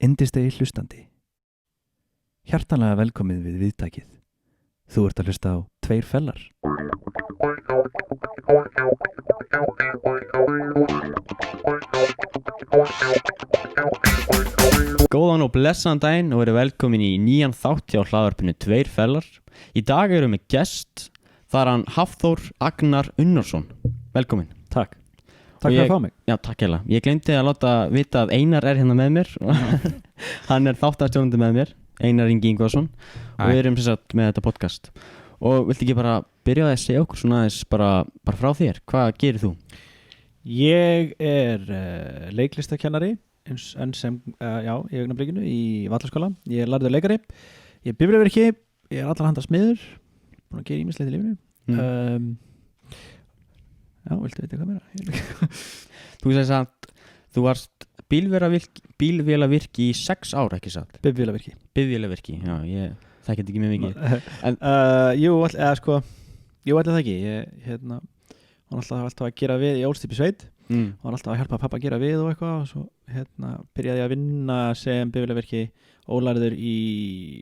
Yndisdegi hlustandi. Hjartanlega velkomið við viðtakið. Þú ert að hlusta á Tveir fellar. Góðan og blessaðan daginn og verið velkomin í nýjan þátt hjá hlaðvarpinu Tveir fellar. Í dag erum við gest, það er hann Hafþór Agnar Unnarsson. Velkomin. Takk. Takk fyrir að fá mig. Já, takk hella. Ég glemdi að láta vita að Einar er hérna með mér. Hann er þáttastjórnandi með mér, Einar Ingi Ingvarsson. Og við erum sem sagt með þetta podcast. Og viltu ekki bara byrja að segja okkur svona aðeins bara frá þér? Hvað gerir þú? Ég er leiklistakennari en sem, í augnablikinu í Vallaskóla. Ég er lærður leikari, ég er bifreiðvirki, ég er allar handa smiður, búin að gera ýmislegt í lífinu. Já, viltu veit hvað meira? Þú segir að þú varst bílvélavirki í 6 ár, ekki satt? Bifvélavirki, já, það getur ekki mjög mikið. Jú, ætla það ekki. Ég var alltaf að gera við í Ólst upp í sveit. Var alltaf að hjálpa pappa að gera við og eitthvað og svo byrjaði ég að vinna sem bifvélavirki ólærður í,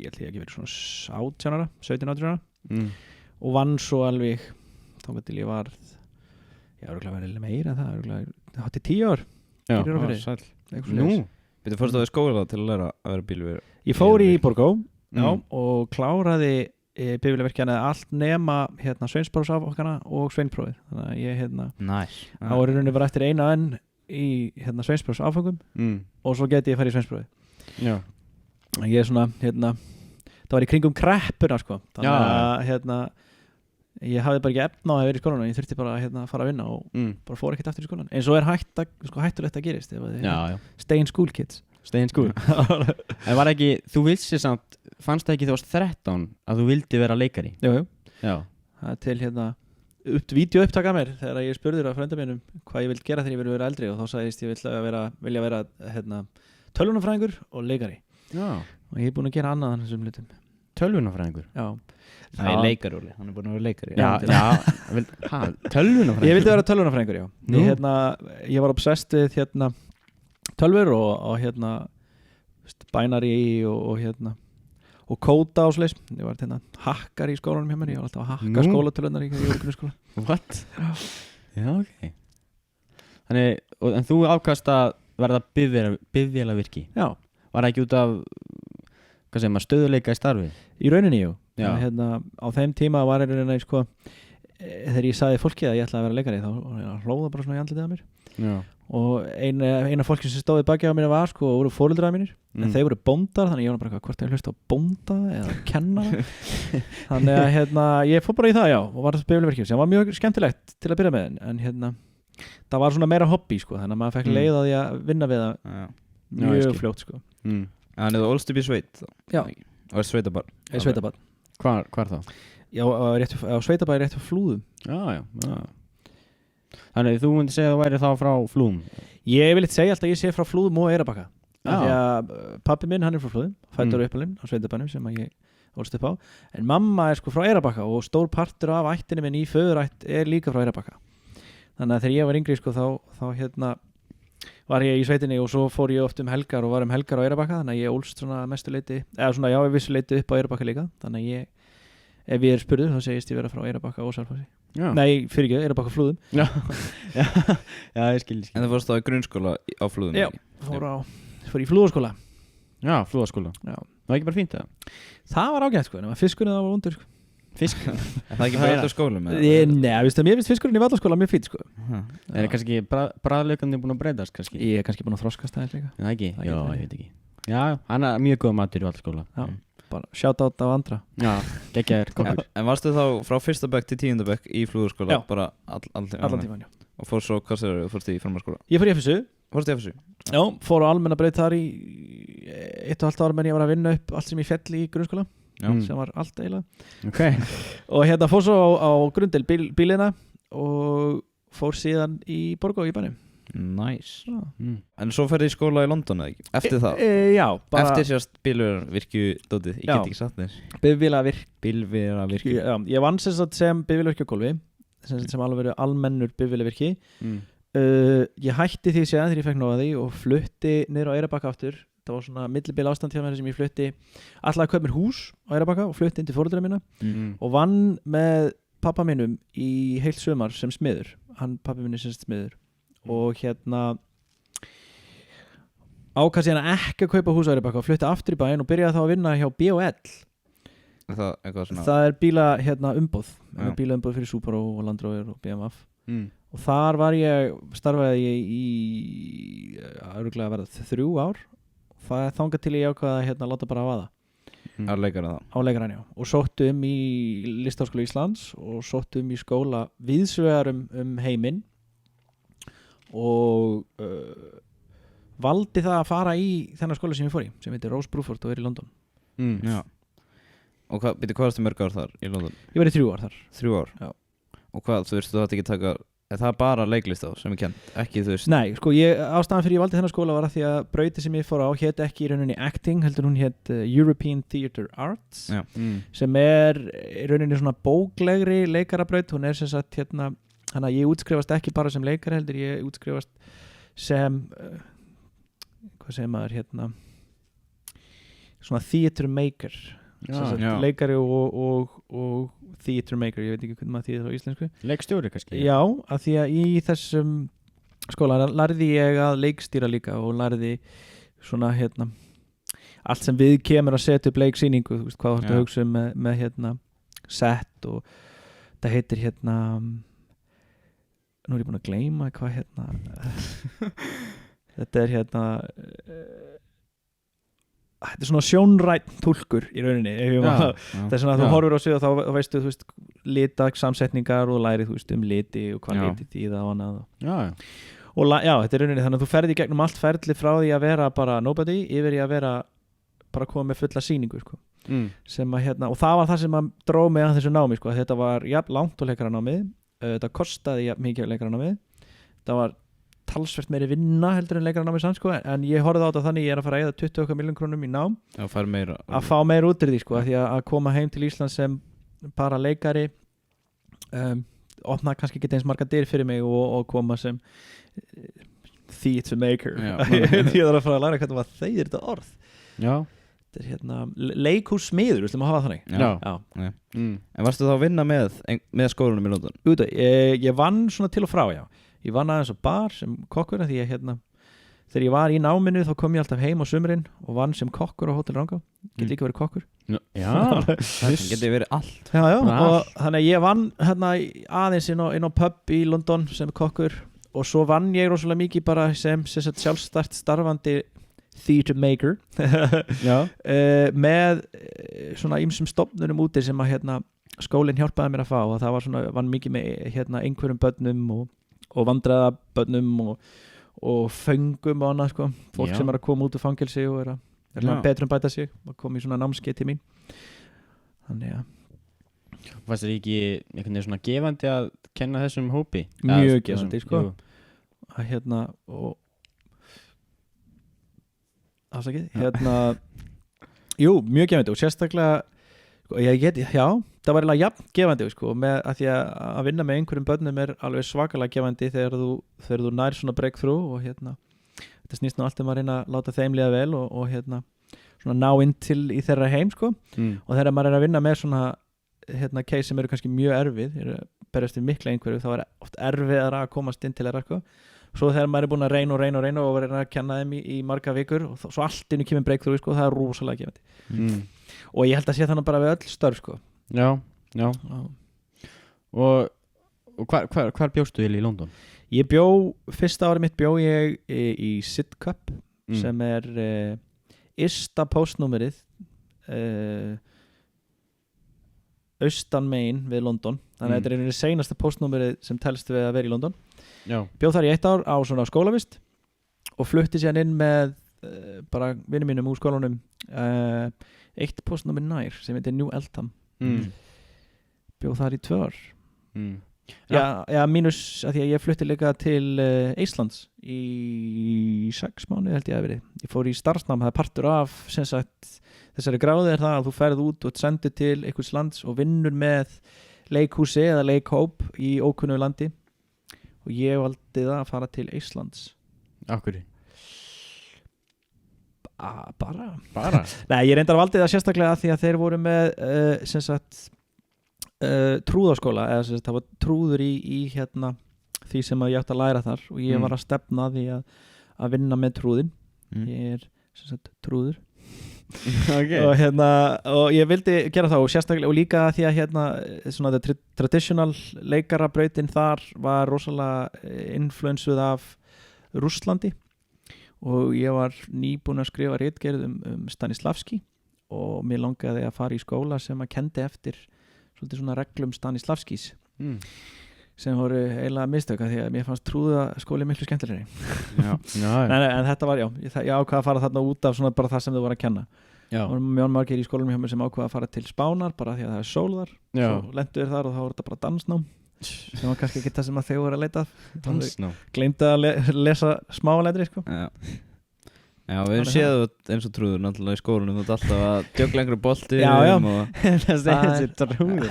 ég ætla ekki verið svona 17-18 ára og vann svo alveg þangað til ég varð, ég var örugglega verið meira en það, örugglega hátt í 10 ár. Já, sæll. Nú, Þú fórst á skóla til að læra að vera bílvél? Ég fór í Borgó og kláraði bifvélavirkjan eða allt nema sveinsprófsáfokana og sveinprófið. Þannig að ég Nice. Þá er rauninni bara eftir eina enn í sveinsprófsáföngum og svo geti ég farið í sveinsprófið. Já. Ég er svona, það var í kringum kreppuna sko. Þannig að ég hafði bara ekki efna á að vera í skólanum, ég þurfti bara að fara að vinna og bara fór ekkert aftur í skólan. En svo er hættulegt að gerist stay in school kids. Stay in school. En var ekki, þú vilsi samt, fannst það ekki þú varst 13 að þú vildi vera leikari? Jú. Já. Það er til vídeoupptaka mér þegar ég spurði á frænda mínum hvað ég vildi gera þegar ég vildi vera eldri og þá sagðist ég vilja vera tölvunarfræðingur og leikari. Já. Og ég er búinn að gera annað en þessum hlutum. Tölvunarfræðingur? Já. Það er leikari, hann er búinn að vera leikari. Já. Tölvunarfræðingur? Ég vildi vera tölvunarfræðingur, já. Ég var obsessed við tölvur og binary og kóda og svoleiðis. Ég var hakkar í skólanum hjá mér, ég var alltaf að hakka skólatölunar í grunnskóla. What? Já, ok. Þannig, en þú ákvast að verða bifvélavirki? Já. Var það ekki út af, hvað segir maður, stöðuleika í starfi? Í rauninni, jú. Já. Á þeim tíma var þegar ég sagði fólki að ég ætlaði að vera leikari þá hlóða bara svona í andlitið á mér. Já. Og eina fólki sem stóði baki á mér var voru fóreldrar mínir en þeir voru bóndar, þannig ég var bara hvort ég hlusta á bónda eða kennara. Þannig að ég fór bara í það, já, og var bifvélavirki sem var mjög skemmtilegt til að byrja með en það var svona meira hobby sko, þannig að maður fekk leið að ég að vinna við það mjög fljótt sko. Þannig að þú ólst upp í sveit? Já. Og er sveitabarn? Ég sveitabarn. Hvar þá? Já, á sveitabæði rétt hjá Flúðum. Já. Þannig þú myndi segja að þú væri þá frá Flúðum? Ég vil eitthvað segja alltaf að ég sé frá Flúðum og Eyrarbakka. Því að pabbi minn, hann er frá Flúðum, fæddur uppalinn á sveitabænum sem ég ólst upp á. En mamma er frá Eyrarbakka og stór partur af ættinni minn í föðurætt er líka frá Eyrarbakka. Þannig að þegar ég var yngri þá var ég í sveitinni og svo fór ég oft helgar og var helgar á Eyrarbakka, þannig að ég ólst svona mestu leyti, eða svona vissu leyti upp á Eyrarbakka líka. Þannig að ef ég spurður þá segist ég vera frá Eyrarbakka og Selfossi. Nei, fyrir ekki, Eyrarbakka Flúðum. Já, ég skil. En það fórst á grunnskóla á Flúðum? Já, fór í Flúðaskóla. Já, Flúðaskóla. Já. Það var ekki bara fínt það? Það var ágætt sko, en fiskurinn það var vondur sko. Fiskurinn? Er það ekki bara alltaf skólum? Nei, mér finnst fiskurinn í Vallaskóla mjög fínt sko. Er kannski bragðlaukandi búin að breytast kannski? Ég er kannski búin að þroskast það líka. Það ekki? Já, ég veit ekki. Já, hann er mjög góð matur í Vallaskóla. Já. Bara shoutout á andra. Já, geggjaður kokkur. En varstu þá frá 1. bekk til 10. bekk í Flúðaskóla? Já. Bara allan tíman, já. Og fór svo, hvað segir þú, fórst í framhaldsskóla? Ég fór í FSU. Fórst í FSU? Já, fór á almenna braut þar í 1,5 ára menn ég var að vinna upp allt sem ég fell í grunnskóla. Sem var allt eiginlega. Okay. Og fór svo á grunddel bílina og fór síðan í Borgó í bænum. Nice. En svo ferði í skóla í London eða ekki? Eftir það? Já, bara eftir sérst bílvélavirkjudótið, ég get ekki satt þér. Bifvélavirki. Já, ég vann sem bifvélavirki á gólfi, sem alveg verið almennur bifvélavirki. Ég hætti því síðan þegar ég fekk nóg af því og flutti niður á Eyrarbakka aftur það var svona millibil ástand hjá mér sem ég flutti alltaf að kaupa mér hús á Eyrarbakka og flutti inn til foreldra mína og vann með pappa mínum í heilt sumar sem smiður, pappi minn er sem smiður og ákvað síðan ekki að kaupa hús á Eyrarbakka og flutti aftur í bæinn og byrjaði þá að vinna hjá B&L. Það er bíla umboð, bílaumbóð fyrir Subaru og Land Rover og BMW og þar starfaði ég í örugglega að verða 3 ár og það þangað til ég ákvaði að láta bara vaða á leikaran, já, og sóttu í Listaháskóla Íslands og sóttu í skóla víðsvegar heiminn og valdi það að fara í þennan skóla sem ég fór í sem heitir Rose Bruford og er í London. Já. Og hvað varstu mörg ár þar í London? Ég var í 3 ár þar. 3 ár? Já. Og hvað, þú átti ekki taka, er það bara leiklist á sem ég kennt? Ekki, Nei, sko, ástæðan fyrir ég valdi þennan skóla var að því að brautin sem ég fór á hét ekki í rauninni acting, heldur hún hét European Theatre Arts sem er í rauninni svona bóklegri leikarabraut, hún er sem sagt þannig að ég útskrifast ekki bara sem leikari heldur, ég útskrifast sem hvað segir maður svona theatre maker leikari og theatre maker, ég veit ekki hvernig maður þýðir það á íslensku. Leikstjóri kannski? Já, af því að í þessum skóla lærði ég að leikstýra líka og lærði svona allt sem við kemur að setja upp leiksýningu, þú veist hvað þú ætti að hugsa með set og það heitir nú er ég búin að gleyma hvað þetta er þetta er svona sjónræn túlkur í rauninni það er svona að þú horfir á sig og þá veistu þú veist litak, samsetningar og lærið þú veist liti og hvað liti þýða og annað og þetta er rauninni þannig að þú ferði í gegnum allt ferli frá því að vera bara nobody yfir í að vera bara koma með fulla sýningu sko. Sem að og það var það sem að dró mig að þessu námi sko. Þetta var jafn langt og leikaranámið þetta kostaði jafn mikið leikaranámið það var talsvert meiri vinna heldur en leikaranámið sann sko, en ég horfði á þetta þannig ég að fara að eyða 20 milljón krónum í nám að fá meira út í því sko, því að koma heim til Íslands sem bara leikari opnaði kannski ekki eins marga dyr fyrir mig og koma sem theatre maker því að það að fara að læra hvernig var þeir þetta orð þetta er leikhússmiður, við ætlum að hafa þannig En varstu þá að vinna með skólanum í London? Ég vann svona til og frá, já ég vann aðeins á bar sem kokkur því að þegar ég var í náminu þá kom ég alltaf heim á sumrin og vann sem kokkur á Hótel Rangá get líka verið kokkur það getur verið allt og þannig að ég vann aðeins inn á pub í London sem kokkur og svo vann ég rosalega mikið bara sem sjálfstætt starfandi theatre maker með svona ýmsum stofnunum úti sem að skólinn hjálpaði mér að fá og það var svona vann mikið með einhverjum börnum og vandræðabönnum og föngum og annað sko. Fólk sem er að koma út úr fangelsi og er að betur bæta sig og koma í svona námskeið til mín þannig að Fannst þér ekki einhvern veginn svona gefandi að kenna þessum hópi? Mjög gefandi sko að og afsakið jú, mjög gefandi og sérstaklega það var eiginlega jafn gefandi sko, með að því að vinna með einhverjum börnum er alveg svakalega gefandi þegar þú nær svona breakthrough og þetta snýst nú allt að reyna að láta þeim líða vel og svona ná inn til í þeirra heim sko og þegar maður er að vinna með svona case sem eru kannski mjög erfið berjast við mikla einhverju þá er oft erfiðara að komast inn til þeirra sko svo þegar maður er búin að reyna og reyna að kenna þeim í marga vikur og svo allt innu kemur breakthrough sko, það er rosalega gefandi og ég held að sé þannig bara við öll störf sko Já Og hvar bjóstu í London? Ég fyrsta árið mitt bjó ég í Sidcup sem er ysta postnúmerið austan megin við London þannig að þetta er seinasta postnúmerið sem telst við að vera í London bjóð þar í 1 ár á svona skólavist og flutti síðan inn með bara vinum mínum úr skólanum eitt postnúmer nær sem heitir New Eltham bjóð þar í 2 ár mínus að því að ég flutti líka til Íslands í 6 mánuði held ég að verið ég fór í starfsnám, það er partur af sem sagt, þessari gráði er það að þú ferð út og sendir til einhvers lands og vinnur með leikhúsi eða leikhóp í ókunnu landi og ég valdi það að fara til Íslands Af hverju? Bara? Nei, ég reyndar valdi það sérstaklega því að þeir voru með sem sagt trúðaskóla eða sem sagt það var trúður í hérna því sem að ég ætti að læra þar og ég var að stefna því að vinna með trúðin ég er sem sagt trúður Okay. og ég vildi gera það og sérstaklega og líka því að hérna svona traditional leikarabrautin þar var rosalega influensuð af Rússlandi og ég var nýbúinn að skrifa ritgerð Stanislavski og mér langaði að fara í skóla sem að kendi eftir svolítið svona reglum Stanislavskis sem voru eiginlega mistöka því að mér fannst trúðaskóli miklu skemmtilegri en þetta var, ég ákvaða að fara þarna út af svona bara það sem þau voru að kenna og mjög margir í skólanum hjá mér sem ákvaða að fara til Spánar bara því að það er sól þar svo lendu þér þar og þá voru þetta bara dansnám sem var kannski ekki það sem að þau voru að leita dansnám gleymdu að lesa smáletri sko. Já, við hefum séð eins og trúður náttúrulega í skólanum þú ert alltaf að djögla einhverju bolti það er trúður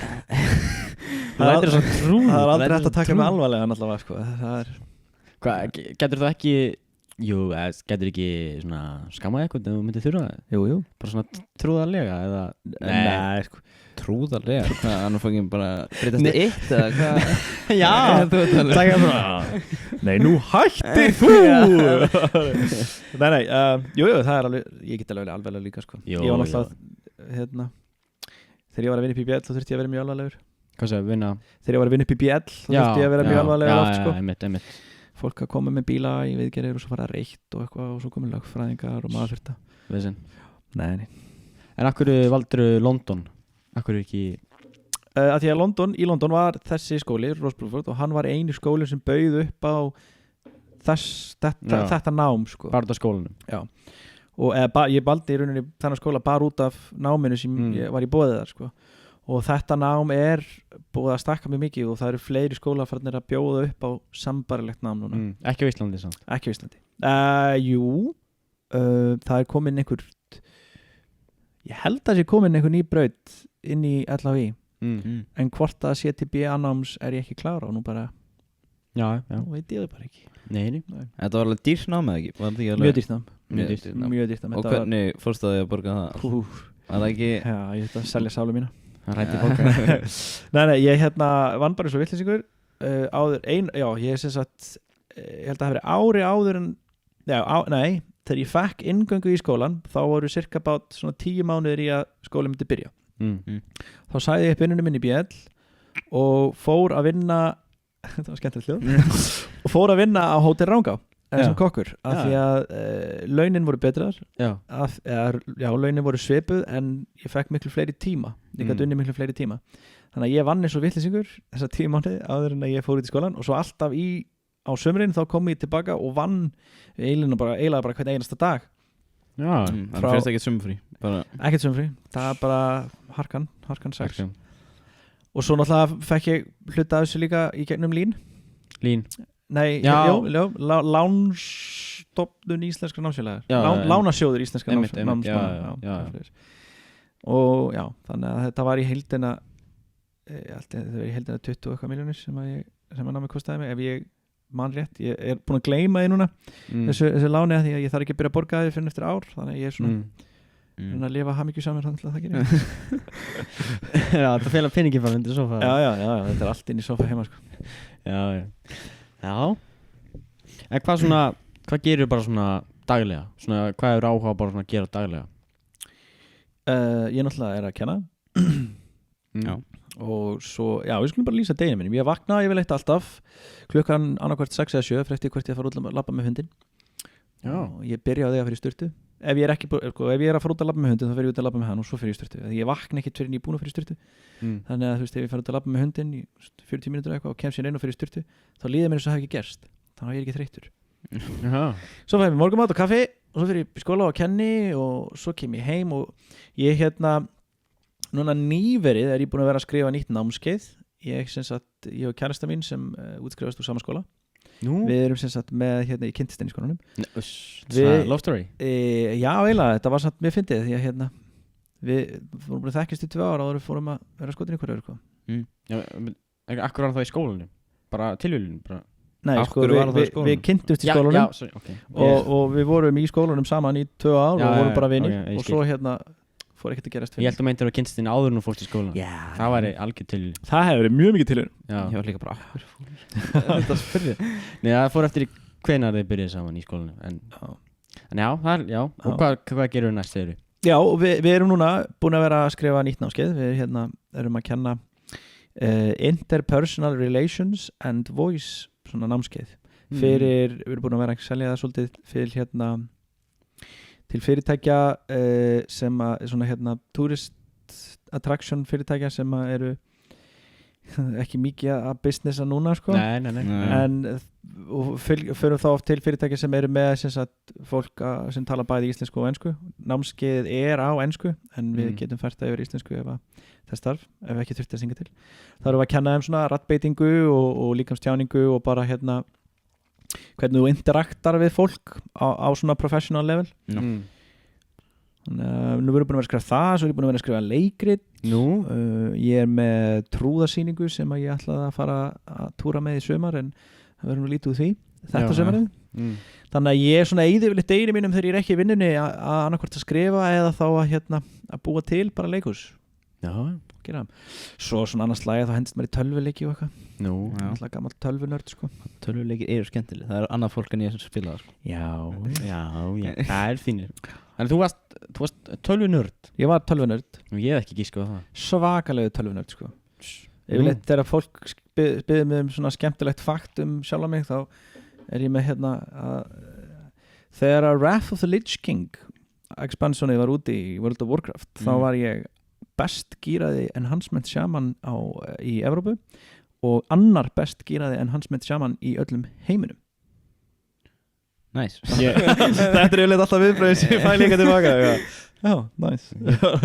það er aldrei hægt að taka mig alvarlega náttúrulega sko. Getur þú ekki getur ekki svona skamma eitthvað ef þú myndir þurfa það jú. bara svona trúðarlega eða nei sko trúðarlega hvað hann fangin bara breytast í eitt eða hvað já taka bara nei nú hættir þú nei jú það er alveg ég get alveg líka sko ég var náttúrulega hérna þegar ég var að vinna í PBL þá þurfti ég að vera mjög alvarlegur hvað sé að vinna þegar ég var að vinna í PBL þá þurfti ég að vera mjög alvarlegur oft sko einmitt fólk að koma með bíla í viðgerðir og svo fara reitt og eitthvað og svo komið lögfræðingar og maður þurfti nei en akkur valdur London akkur ekki að því að í London var þessi skóli Rossbruford og hann var einu skóli sem bauð upp á þetta nám sko bara út af skólanum já og ég valdi í rauninni þennan skóla bara út af náminu sem ég var í boðið þar sko og þetta nám er búið að stakka mjög mikið og það eru fleiri skólafarnir að bjóða upp á sambarilegt nám núna ekki á Íslandi samt ekki á Íslandi jú það er komin einhver ég held að það sé komin einhver ný braut inn í LHÍ en hvort að CTB annáms er ég ekki klára og nú bara já veit ég það bara ekki nei. Þetta var alveg dýrt nám eða ekki? Mjög dýrt nám og hvernig fórstu að því að borga það? Var það ekki já ég ætla að selja sálu mína hann rætti fólk nei ég vann bara eins og vitleysingur áður ég sem sagt ég held að það hafi verið ári áður en þegar ég fekk inngöngu í skólan þá voru cirka bát svona 10 mánuðir í að skólinn myndi byrja þá sagði ég upp vinnunum minn í BL og fór að vinna þetta var skemmtilegt hljóð og fór að vinna á Hótel Rangá sem kokkur af því að launin voru betrar launin voru svipuð en ég fekk miklu fleiri tíma ég gæti unni miklu fleiri tíma þannig að ég vann eins og vitleysingur þessa 10 mánuði áður en að ég fór út í skólan og svo alltaf á sömurinn þá kom ég tilbaka og vann eiginlega bara hvern einasta dag það fyrst ekkert sumfrí ekkert sumfrí, það er bara harkan 6 og svo náttúrulega fekk ég hluta af þessu líka í gegnum Lín nei, lánstofnun íslenskra námsfélagar lánasjóður íslenskra námsfélagar og já, þannig að þetta var í heildina þetta var í heildina 20 eitthvað miljónir sem að námið kostaði mig ef ég man rétt, ég er búin að gleyma því núna þessu láni að því að ég þarf ekki að byrja að borga því fyrir eftir ár, þannig að ég er svona að lifa hamingju saman þannig að það gerir já, það fela peningi bara undir sofa já, þetta er allt inn í sofa heima sko. já en hvað gerir bara svona daglega svona, hvað er áhuga bara svona að gera daglega ég náttúrulega er að kenna já og svo, við skulum bara lýsa deginu mínum ég vakna yfirleitt alltaf klukkan annarkvart 6 eða 7 fyrir eftir hvert ég fara út að labba með hundin og ég byrja á því að fyrir sturtu ef ég er að fara út að labba með hundin þá fer ég út að labba með hann og svo fer ég í sturtu ég vakna ekkert fyrir en ég er búin að fyrir sturtu þannig að þú veist, ef ég fer út að labba með hundin í 40 mínútur eitthvað og kem sér inn og fyrir sturtu þá líður mér eins og það hef ekki gerst þannig að ég er ekki þreyttur svo fæ ég morgunmat og kaffi og svo fer ég í skóla og kenni og svo kem ég heim og ég núna nýverið er ég búin að vera að skrifa nýtt námskeið ég og kærasta mín sem útskrifast úr sama skóla við erum sem sagt með í kynntistinni í skólanum love story já eiginlega, þetta var samt mér fyndið því að við fórum búin að þekkjast í 2 ára og við fórum að vera skotin í hverju akkur var það í skólanum bara tilvílun Nei, Af sko, hverju var það í skólanum? við kynntumst í skólanum Já, sorry, ok og við vorum í skólanum saman í 2 ár Já, og vorum bara ok, vinir ég og skil. svo fór ekkert að gerast Ég held að meintir að kynst þín áður nú fórst í skólan Já, Það væri algjör til það hefur verið mjög mikið til Já, Ég var líka bara afhverju fólk þetta spyrði Nei, það fór eftir í hvenær þið byrjuði saman í skólanum En já, það er, já Og hvað gerum við næst þegar Já, og við erum núna búin að vera að skrifa nýtt námskeið við erum að kenna Interpersonal Relations and Voice svona námskeið við erum búin að vera að selja það svolítið til fyrirtækja sem að svona tourist attraction fyrirtækja sem að eru ekki mikið að businessa núna sko Nei en förum þá oft til fyrirtækja sem eru með sem sagt, fólk sem tala bæði íslensku og ensku námskeið á ensku en við getum fært það yfir íslensku ef það starf, ef ekki þurfti að syngja til þá erum við að kenna svona rattbeitingu og líkamstjáningu og bara hvernig þú interaktar við fólk á svona professional level þannig að nú erum við búin að vera að skrifa það svo erum við búin að vera að skrifa leikrit ég með trúðasýningu sem að ég ætlaði að fara að túra með í sumar en það verður nú lítið úr því þetta sumarið þannig að ég er svona eyðivilligt deginu mínum þegar ég er ekki í vinnunni að annarkvort að skrifa eða þá að búa til bara leikhús gera svo svona annars lagi þá hendist mér í tölvuleiki og eitthvað alltaf gammal tölvunörd sko Tölvuleikir eru skemmtileg Það er annað fólk en ég sem spila það sko. Já, það er fínir En þú varst tölvunörd Ég var tölvunörd Ég hef ekki gískað það Svakalegu tölvunörd sko Yfirleitt þegar fólk spyrir mig svona skemmtilegt fakt sjálfa mig þá er ég með þegar að Wrath of the Lich King expansionið var úti í World of Warcraft þá var ég best gíraði enhancement shaman í Evrópu og annar best gíraði enhancement shaman í öllum heiminum Nice Þetta er yfirleitt alltaf viðbröðin sem ég fæ líka tilbaka Já, nice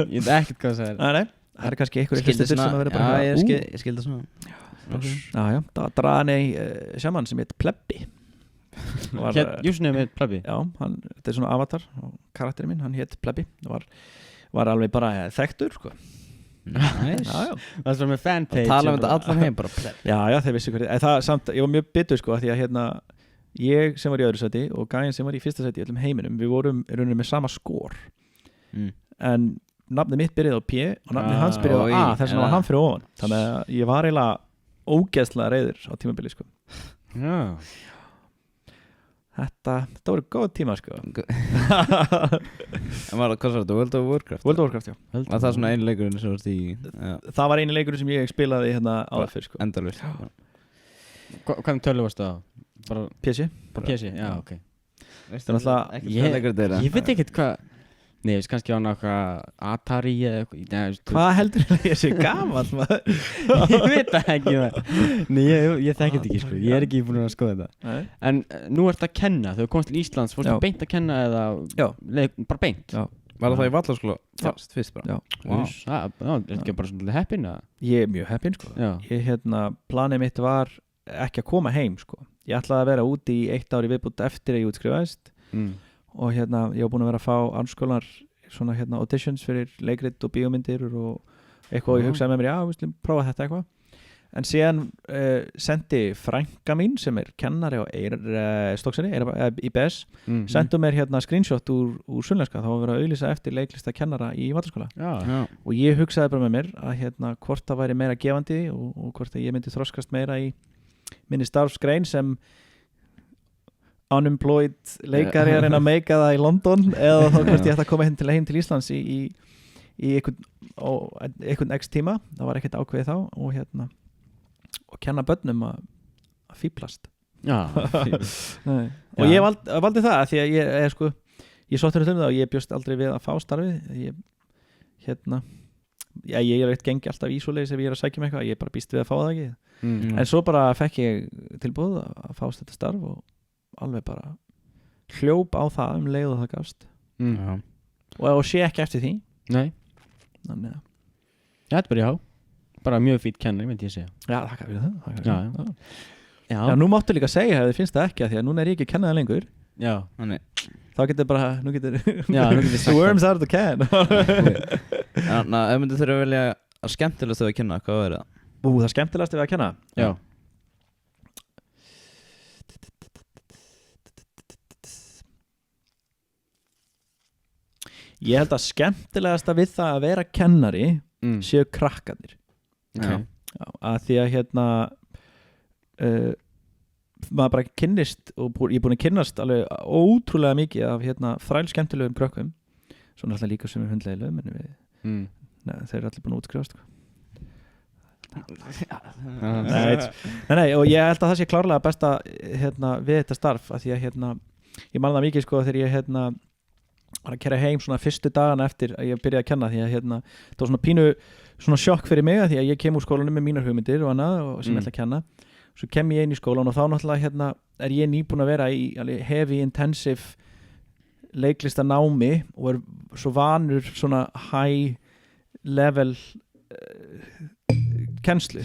Ég veit ekkert hvað það er Nei, það er kannski einhverjir hlustendur sem að vera bara ég skildi það svona Já, Draganei shaman sem heit Plebbi Júsnið með Plebbi Já, þetta er svona avatar og karakterinn minn, hann heit Plebbi var alveg bara þekktur sko. Nice Það er svona með fanpage Tala um þetta allan heim bara Plebbi Já, þeir vissi hverju það samt, ég var mjög bitur sko því að ég sem var í öðru sæti og gæinn sem var í fyrsta sæti í öllum heiminum við vorum í rauninni með sama skor en nafnið mitt byrjaði á P og nafnið hans byrjaði á A þess vegna var hann fyrir ofan þannig að ég var eiginlega ógeðslega reiður á tímabili sko Já Þetta voru góð tíma sko En hvað var þetta? World of Warcraft? World of Warcraft, já Var það svona einu leikurinn sem varst í Það var einu leikurinn sem ég spilaði áður fyrr sko Endalaust Hvað tölvu varstu það? Bara PC PC, já, ok Veistu náttúrulega ekki hvað leikur þetta er Ég veit ekkert hvað Nei, ég veist kannski á náttúrulega Atari eða eitthvað Hvað heldur þú að ég sé gamall maður? Ég veit það ekki Nei, ég þekki þetta ekki sko Ég er ekki búin að skoða þetta En nú ert að kenna, þegar þú komst til Íslands fórstu beint að kenna eða bara beint Já Var það í Vallaskóla fyrst bara? Já Það er ekki bara svona heppin Ég er mjög heppin sko Ég planið mitt var ekki að koma heim sko Ég ætlaði að vera úti í 1 ári viðbútt eftir að ég útskrifaðist og ég var búin að vera að fá anskolar svona auditions fyrir leikrit og bíómyndir og eitthvað og ég hugsaði með mér við slum prófa þetta eitthvað en síðan sendi frænka mín sem er kennari á Stokkseyri í BS sendu mér screenshot úr sunnlenska þá var verið að auglýsa eftir leiklista kennara í Vallaskóla og ég hugsaði bara með mér að hvort það væri meira gefandi og hvort að ég myndi þroskast meira í minni starfsgrein sem unemployed leikari að reyna að meika það í London eða þá hvort ég ætti að koma heim til Íslands í einhvern x tíma það var ekkert ákveðið þá og kenna börnum að fíplast og ég valdi það því að ég sóttur það og ég bjóst aldrei við að fá starfið ég er eitt gengi alltaf í svoleiðis ef ég er að sækja mig eitthvað ég bara býst við að fá það ekki en svo bara fekk ég tilbúið að fást þetta starf og alveg bara hljóp á það leið og það gafst og sé ekki eftir því Nei Þannig að þetta er bara bara mjög fít kennari myndi ég segja Já, þakka fyrir það Já, nú máttu líka segja ef þið finnst það ekki að því að núna er ég ekki að kenna það lengur Já þá getur bara, nú getur the worms out of the can Ef myndir þurfa að velja að skemmtilegast að kenna, hvað verður það? Það skemmtilegast við að kenna Já Ég held að skemmtilegasta við það að vera kennari séu krakkarnir. okay. Já, að því að maður bara kynnist og ég er búin að kynnast alveg ótrúlega mikið af þræl skemmtilegum krökkum, svo náttúrulega líka sem við hundleiðilegum en þeir eru allir búin að útskrifast sko. Nei, og ég held að það sé klárlega besta við þetta starf, að því að ég man það mikið sko þegar ég var að keyra heim svona fyrstu dagana eftir að ég byrjaði að kenna, því að það var svona pínu svona sjokk fyrir mig, að því að ég kem úr skólanum með mínar hugmyndir og annað og sem ég ætla að kenna, svo kem ég inn í skólan og þá náttúrulega er ég nýbúin að vera í heavy intensive leiklistanámi og er svo vanur svona high level kennslu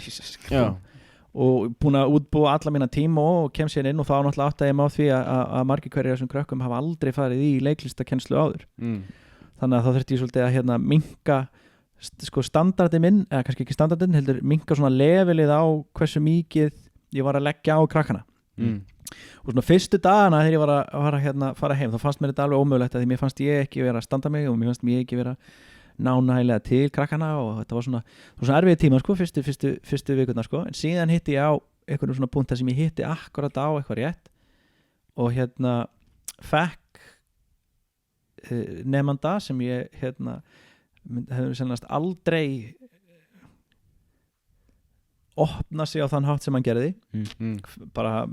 og búin að útbúa alla mína tíma og kem sér inn og þá náttúrulega átti ég á því að margir hverjir þessum krökkum hafa aldrei farið í leiklistakennslu áður þannig að þá þurfti ég svolítið að minnka sko standardi minn, eða kannski ekki standardin heldur minnka svona levelið á hversu mikið ég var að leggja á krakkana og svona fyrstu dagana þegar ég var að fara heim þá fannst mér þetta alveg ómögulegt, að því mér fannst ég ekki vera að standa mig og mér fannst mér ekki vera nánægilega til krakkana og þetta var svona erfið tíma sko, fyrstu vikurnar sko, en síðan hitti ég á einhverjum svona punkt þar sem ég hitti akkurat á eitthvað rétt og fekk nemanda sem ég hefur sennast aldrei opna sig á þann hátt sem hann gerði bara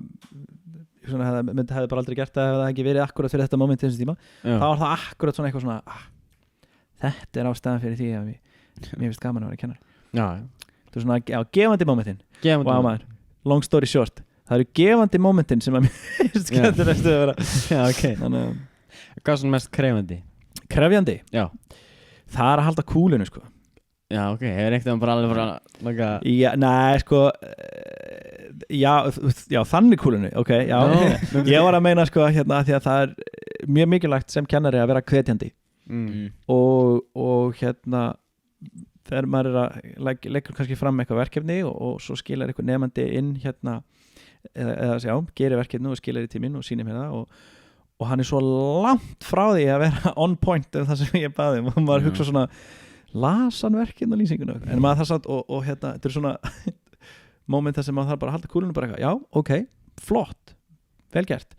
hefði bara aldrei gert það ef það ekki verið akkurat fyrir þetta moment í þessum tíma þá var það akkurat svona eitthvað svona þetta er ástæðan fyrir því að mér finnst gaman að vera kennar það er svona gefandi momentin wow, man, long story short það eru gefandi momentin sem að mér finnst skemmtilegast að vera okay. Hvað er svona mest krefjandi? Já. Það er að halda kúlinu sko. Já, ok, hefur ekkert bara alveg Já, nei, sko já, þannig kúlinu, ok, já ég var að meina sko, því að það er mjög mikilvægt sem kennari að vera hvetjandi og þegar maður er að leggur kannski fram eitthvað verkefni og svo skilar eitthvað nefandi inn eða gerir verkefni og skilar í tíminn og sýnir mér það og hann er svo langt frá því að vera on point um það sem ég baði og maður hugsa svona lasan verkefni og lýsinguna en maður það satt og þetta er svona moment þar sem maður þarf bara að halda kúlunum bara eitthvað, já, ok, flott vel gert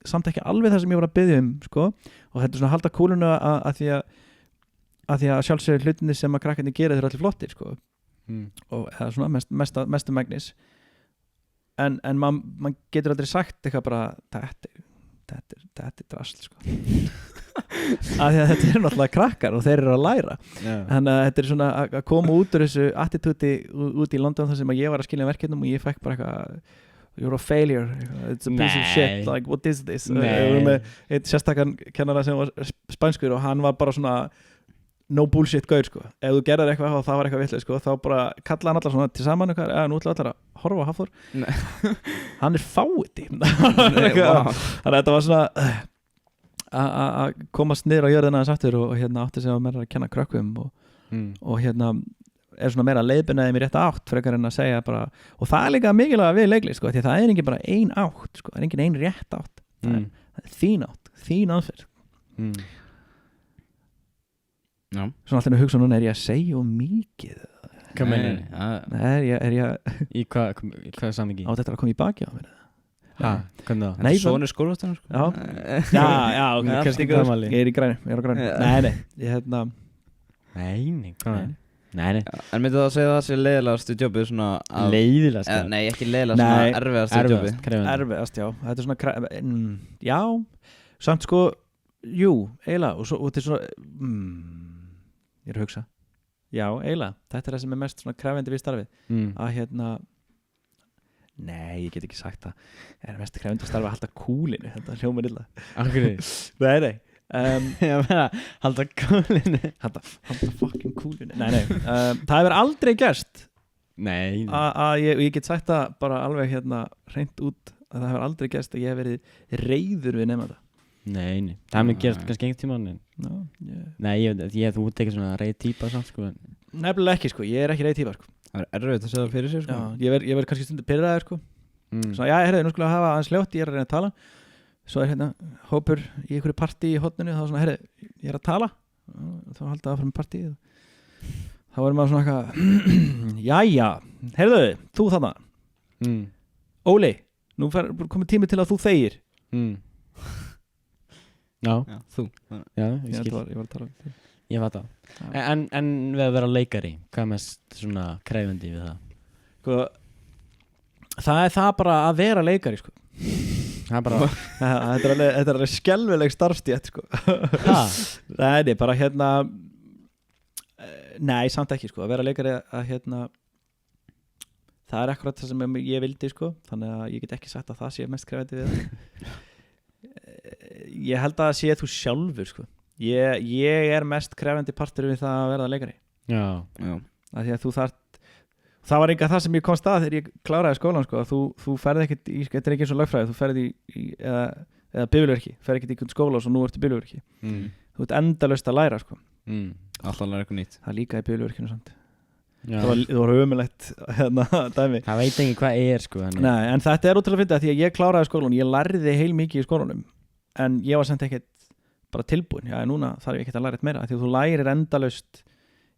samt ekki alveg það sem ég var að biðja sko, og þetta er svona að halda kúlunu að því að sjálfsögur hlutinni sem að krakkarnir gera þeir allir flottir sko. Og það er svona mestu megnis en maður getur aldrei sagt eitthvað bara þetta er drasl sko. að því að þetta er náttúrulega krakkar og þeir eru að læra þannig að þetta er svona að koma út úr þessu attitúti út í London þar sem að ég var að skilja verkefnum og ég fekk bara eitthvað you're a failure, it's a piece of shit like what is this með eitt sérstakann kennara sem var spænskur og hann var bara svona no bullshit gaur sko, ef þú gerðir eitthvað og það var eitthvað vitlega sko, þá bara kallaði hann allar svona til saman eitthvað, nú ætla allar að horfa á Hafþór hann er fáiði þannig að þetta var svona að komast niður á jörðina þess aftur og átti sig að meira að kenna krökkum og er svona meira leiðbinaði mér rétt átt frekar en að segja bara, og það er líka mikilvægt við leiklist sko, því það er ekki bara ein átt sko, það er engin ein rétt átt það er þín átt, þín aðferð svona alltaf með hugsa núna, er ég að segja mikið? Hvað meinir? Er ég í hvað samhengi? Á þetta að koma í baki á mér? Hvernig það? Nei, svona skólastunum sko. Já, ok, ég er í græni Nei, Nei. En myndi það að segja það sé leiðilegast í jobbið svona leiðilegast? Nei, ekki leiðilegast, svona erfiðast í jobbið Erfiðast, já, þetta er svona já, samt sko jú, eiginlega og þetta er svona ég er að hugsa já, eiginlega, þetta er það sem er mest svona krefjandi við starfið að nei, ég get ekki sagt það er mest krefjandi við starfið að halda kúlinu þetta hljómar illa nei ég meina, halda kúlinu halda fucking kúlinu nei, það hefur aldrei gerst nei að ég get sagt það bara alveg hreint út að það hefur aldrei gerst að ég hef verið reiður við nefnda Nei, það mun gerast kannski einhvern tímann Nei, þú tekir svona reið típa samt sko Nefnilega ekki sko, ég er ekki reið típa sko Það er erfitt að segja það fyrir sig sko Já, ég verð kannski stundu pirraður sko Svona, já, heyrðu, nú skulle að hafa aðeins hljótt, ég er að reyna að tala svo hérna hópur í einhverju partí í hotninu, þá svona, herri, ég að tala þá halda það frá með partíð þá erum maður svona eitthvað jæja, heyrðu, þú þarna Óli, nú komið tími til að þú þegir Já, þú já, ég skil var að tala um Ég fatt það en við að vera leikari, hvað er mest svona krefandi við það? sko, það er það bara að vera leikari sko. Það er bara þetta er alveg skelfileg starfstétt sko. Nei, bara hérna nei, samt ekki sko. Að vera leikari að hérna það er akkurat það sem ég vildi sko. Þannig að ég get ekki sagt að það sé mest krefandi við það ég held að það sé þú sjálfur sko. ég er mest krefandi partur við það að verða leikari Já. Að því að þú þarft það var eitthvað það sem ég komst að þegar ég kláraði skólan sko, að þú ferði ekkert í, þetta er ekki eins og lögfræði, þú ferði í eða bifurverki, ferði ekkert í einhvern skóla og svo nú ertu bifurverki þú ert endalaust að læra sko. Alltaf læra eitthvað nýtt það er líka í bifurverkinu samt það var ömulegt dæmi það veit ekki hvað sko, Nei, en þetta er ótrúlega fyndið að því að ég kláraði skólan ég lærði heil mikið í skólanum en ég var samt ekkert bara tilbúin núna þarf ég ekkert að læra eitthvað meira því að þú lærir endalaust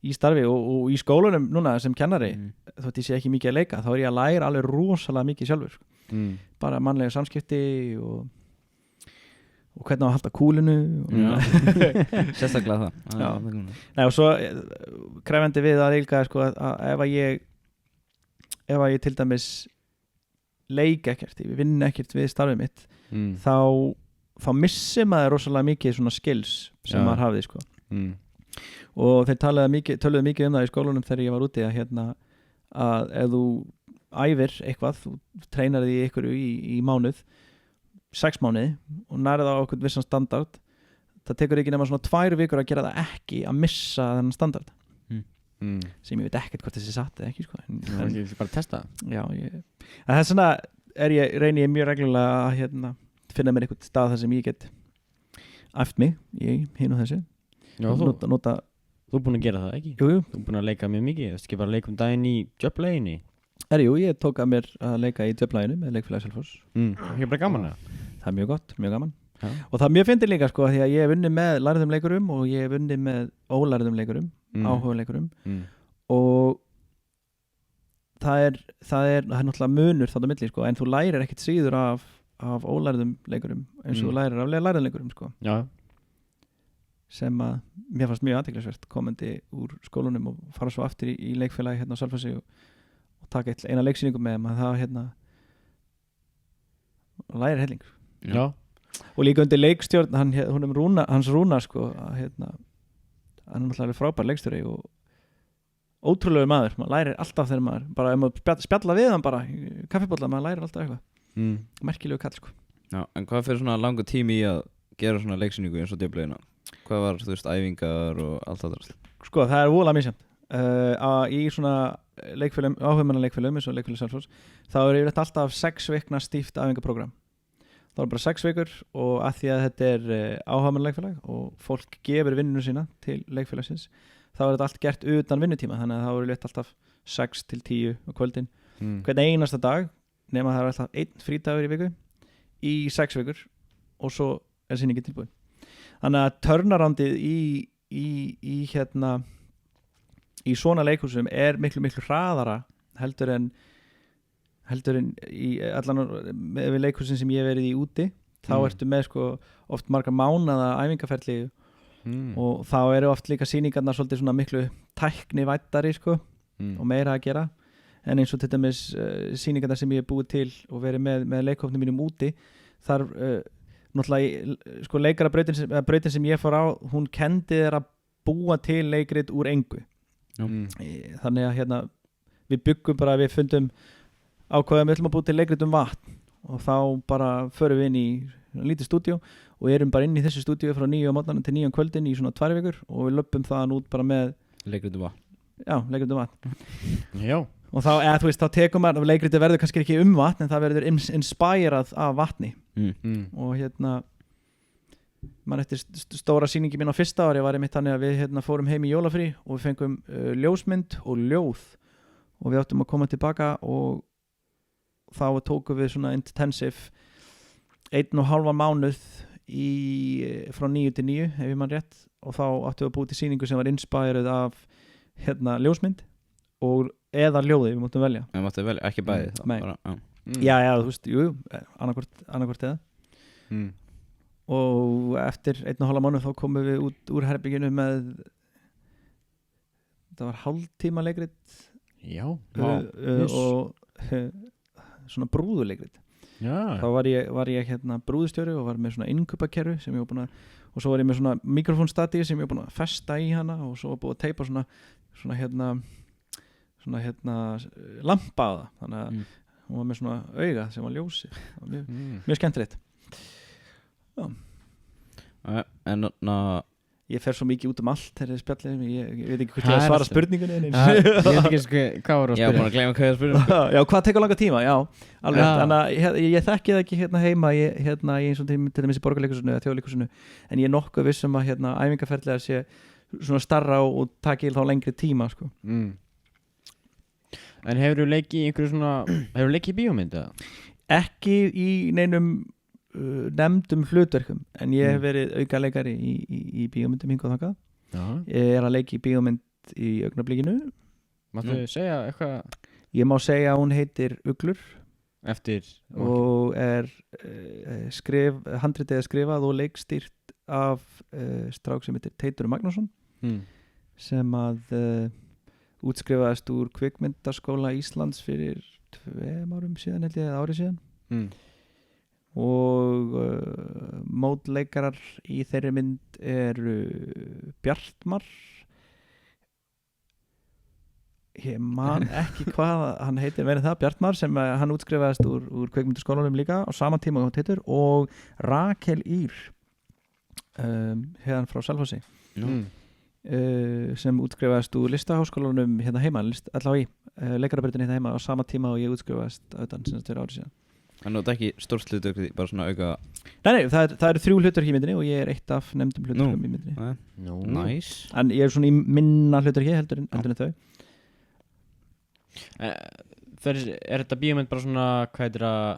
í starfi og í skólanum núna sem kennari þótt ég sé ekki mikið að leika þá er ég að læra alveg rosalega mikið sjálfur bara mannlega samskipti og hvernig á að halda kúlinu sérstaklega það Nei, og svo krefandi við að leika sko, að ef að ég til dæmis leik ekkert, ég vinn ekkert við starfið mitt þá missir maður rosalega mikið svona skills sem maður hafði sko. Og þeir töluðu mikið um það í skólanum þegar ég var úti að að ef þú æfir eitthvað, þú treinar því ykkur í mánuð 6 mánuði og nærða á okkur vissan standard það tekur ekki nema svona 2 vikur að gera það ekki að missa þennan standard sem ég veit ekkert hvort þessi satt eða ekki sko. en ég bara testa já, en þess vegna reyni ég mjög reglulega að finna mér eitthvað stað þar sem ég get æft mig í hinu þessu Já, nota þú er búin að gera það ekki? Jú. Þú er búin að leika mjög mikið, þú ekki bara leika daginn í Jöfnleginu? Jú, ég tók að mér að leika í Jöfnleginu með leikfélagi Selfoss. Það er bara gaman það? Það er mjög gott, mjög gaman. Ja. Og það er mjög fyndið líka sko, því að ég hef vunnið með lærðum leikurum og ég hef vunnið með ólærðum leikurum, áhugaleikurum og það er náttúrulega munur þátt á milli sko, en þú lærir ekkert síður af ólærðum leikurum eins og þú lærir af lærðum leikurum sko. Já. Sem að mér fannst mjög athyglisvert komandi úr skólanum og fara svo aftur í leikfélagi á Selfossi og taka eina leiksýningu með þeim að það lærir helling Já. og líka undir leikstjórn hans Rúna sko að hann er náttúrulega frábær leikstjóri og ótrúlegur maður, maður lærir alltaf þegar maður bara maður spjalla við hann bara í kaffibolla, maður lærir alltaf eitthvað merkilegu kall sko. Já, en hvað fyrir svona langur tími í að gera svona leiksýningu eins og Djöflaugina? Hvað var, þú veist, æfingar og allt það? Sko, það er voðalega misjafnt í svona leikfélum, áhugamannaleikfélum eins og leikfélag Selfoss, þá er yfirleitt alltaf 6 vikna stíft æfingaprógram. Það er bara 6 vikur og að því að þetta er áhugamannaleikfélag og fólk gefur vinnunu sína til leikfélagsins, þá er þetta allt gert utan vinnutíma, þannig að það er yfirleitt alltaf 6 til 10 á kvöldin. Hvern einasta dag, nema það er alltaf 1 frídagur í viku í 6 vikur og svo er sýningin tilbúin. Þannig að turnaroundið í svona leikhúsum er miklu hraðara heldur en í allan við leikhúsin sem ég hef verið í úti þá ertu með sko oft marga mánaða æfingaferli og þá eru oft líka sýningarnar svolítið svona miklu tæknivæddari sko og meira að gera en eins og til dæmis sýningarnar sem ég hef búið til og verið með leikhópnum mínum úti þar náttúrulega sko leikarabrautin sem ég fór á hún kendi þér að búa til leikrit úr engu þannig að við byggum bara við fundum ákveðum við ætlum að búa til leikrit vatn og þá bara förum við inn í lítið stúdíó og erum bara inn í þessu stúdíó frá 9 á morgnanum til 9 á kvöldin í svona 2 vikur og við löpum þaðan út bara með leikrit vatn leikrit vatn Já og þá, þú veist, þá tekum maður leikriti verður kannski ekki vatn en það verður inspirað af vatni og maður eftir stóra sýningi mín á fyrsta ári var einmitt þannig að við fórum heim í jólafrí og við fengum ljósmynd og ljóð og við áttum að koma tilbaka og þá tókum við svona intensive 1,5 mánuð frá 9 til 9 ef ég mann rétt og þá áttum við að búið til sýningu sem var inspired af ljósmynd eða ljóði, við múttum velja Við máttum velja, ekki bæði þá Nei. bara, já, þú veist, jú, annarkvort eða og eftir 1,5 mánuð þá komum við út úr herbygginu með það var hálftíma leikrit Já, og svona brúðuleikrit Já. þá var ég brúðustjóri og var með svona innkaupakerru sem ég var búin að og svo var ég með svona mikrofónstati sem ég var búin að festa í hana og svo var búin að teipa svona lampa á það þannig að hún var með svona auga sem var ljósi mjög skemmtilegt En ég fer svo mikið út allt þegar ég spjalli ég veit ekki hvort ég að svara spurningunni Ég veit ekki hvað var að Já, spyrja búin að gleyma hvað ég spyrja já, hvað tekur langa tíma, já alveg, Já. þannig að ég þekki það ekki heima ég eins og til dæmis í Borgarleikhúsinu eða Þjóðleikhúsinu en ég er nokkuð viss að æfingarferðlega sé svona starra og taki þá lengri tíma sko. En hefur þú leikið í einhverju svona hefur þú leikið í bíómynd eða? ekki í neinum nefndum hlutverkum en ég hef verið aukaleikari í bíómyndum hingað og þangað ég er að leika í bíómynd í augnablikinu Máttu segja eitthvað ég má segja að hún heitir Uglur eftir og er handritið er skrifað og leikstýrt af strák sem heitir Teitur Magnússon sem að útskrifaðist úr kvikmyndaskóla Íslands fyrir 2 árum síðan held ég eða ári síðan og mótleikarar í þeirri mynd eru Bjartmar ég man ekki hvað hann heitir verið það, Bjartmar sem hann útskrifaðist úr kvikmyndaskólanum líka á sama tíma og heitur og Rakel Ír hérna frá Selfossi sem útskrifaðist úr listaháskólanum hérna heima allavega í leikarabreytin hérna heima á sama tíma og ég útskrifaðist auðvitað sinna 2 ári síðan Þannig að þetta er ekki stórt hlutverk bara svona auka Nei, það eru 3 hlutverk í myndinni og ég er eitt af nefndum hlutverkum í myndinni Nice en ég er svona í minna hlutverki heldur en þau Er þetta bíómynd bara svona hvað heitir það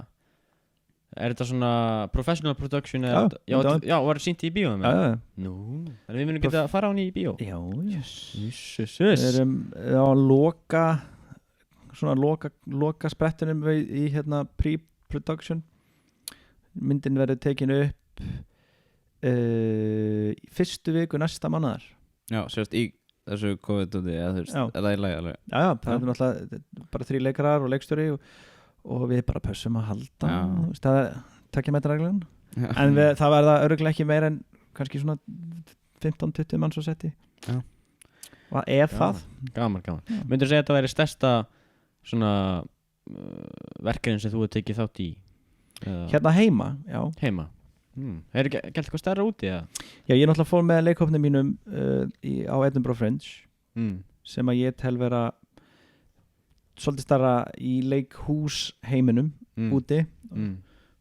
er þetta svona professional production eða já, var það sýnt í bíómynd? Þannig við munum geta að fara á henni í bíó Já, Við erum á loka sprettunum í pre-production myndin verður tekin upp fyrstu viku næsta mánaðar Já, sérst í þessu COVID-19 eða þú veist, er það í lagi alveg? Já, það er náttúrulega bara 3 leikarar og leikstjóri og við bara pössum að halda það er takkja metrareglan en það verða örugglega ekki meira en kannski svona 15-20 manns á setti það Gaman Myndirðu segja að þetta væri stærsta svona verkefni sem þú hefur tekið þátt í? Hérna heima, já Heima? Er ekki eitthvað stærra úti? Já, ég náttúrulega fór með leikhópnum mínum á Edinburgh Fringe sem að ég tel vera svolítið stærra í leikhús heiminum úti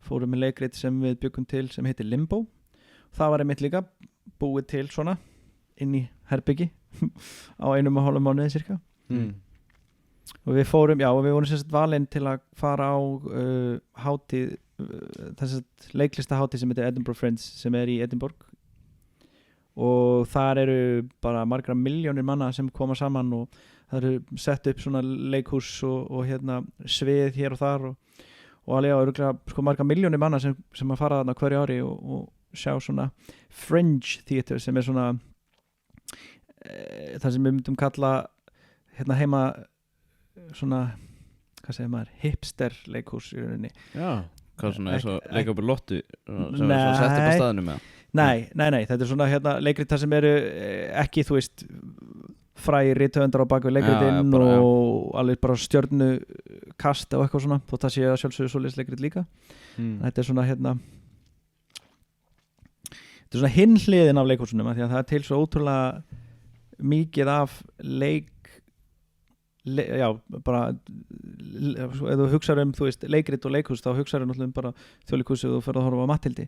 fórum með leikrit sem við byggum til sem heitir Limbo það var einmitt líka búið til svona inn í herbyggi á 1,5 mánuði cirka og við fórum, já, og við vorum sérst valin til að fara á hátíð þess leiklistahátíð sem heitir Edinburgh Fringe sem er í Edinburgh og þar eru bara margra milljónir manna sem koma saman og það eru sett upp svona leikhús og svið hér og þar og alveg örugglega sko marga milljónir manna sem að fara þarna hverju ári og sjá svona fringe theater sem er svona það sem við myndum kalla heima svona, hvað segir maður, hipster leikhús í rauninni. Já, hvað svona er svo leika upp í lottu sem er svo sett upp á staðinu með? Nei, þetta er svona leikrit þar sem eru ekki, þú veist, frægir rithöfundar á bakvið leikritinn og alveg bara stjörnu kast og eitthvað svona, þótt það sé að sjálfsögðu svoleiðis leikrit líka. Þetta er svona þetta er svona hinn hliðin af leikhúsunum, því að það er til svo ótrúlega mikið af já, bara ef þú hugsar þú veist, leikrit og leikhús, þá hugsar náttúrulega bara Þjóðleikhúsið og ferð að horfa á Matthildi,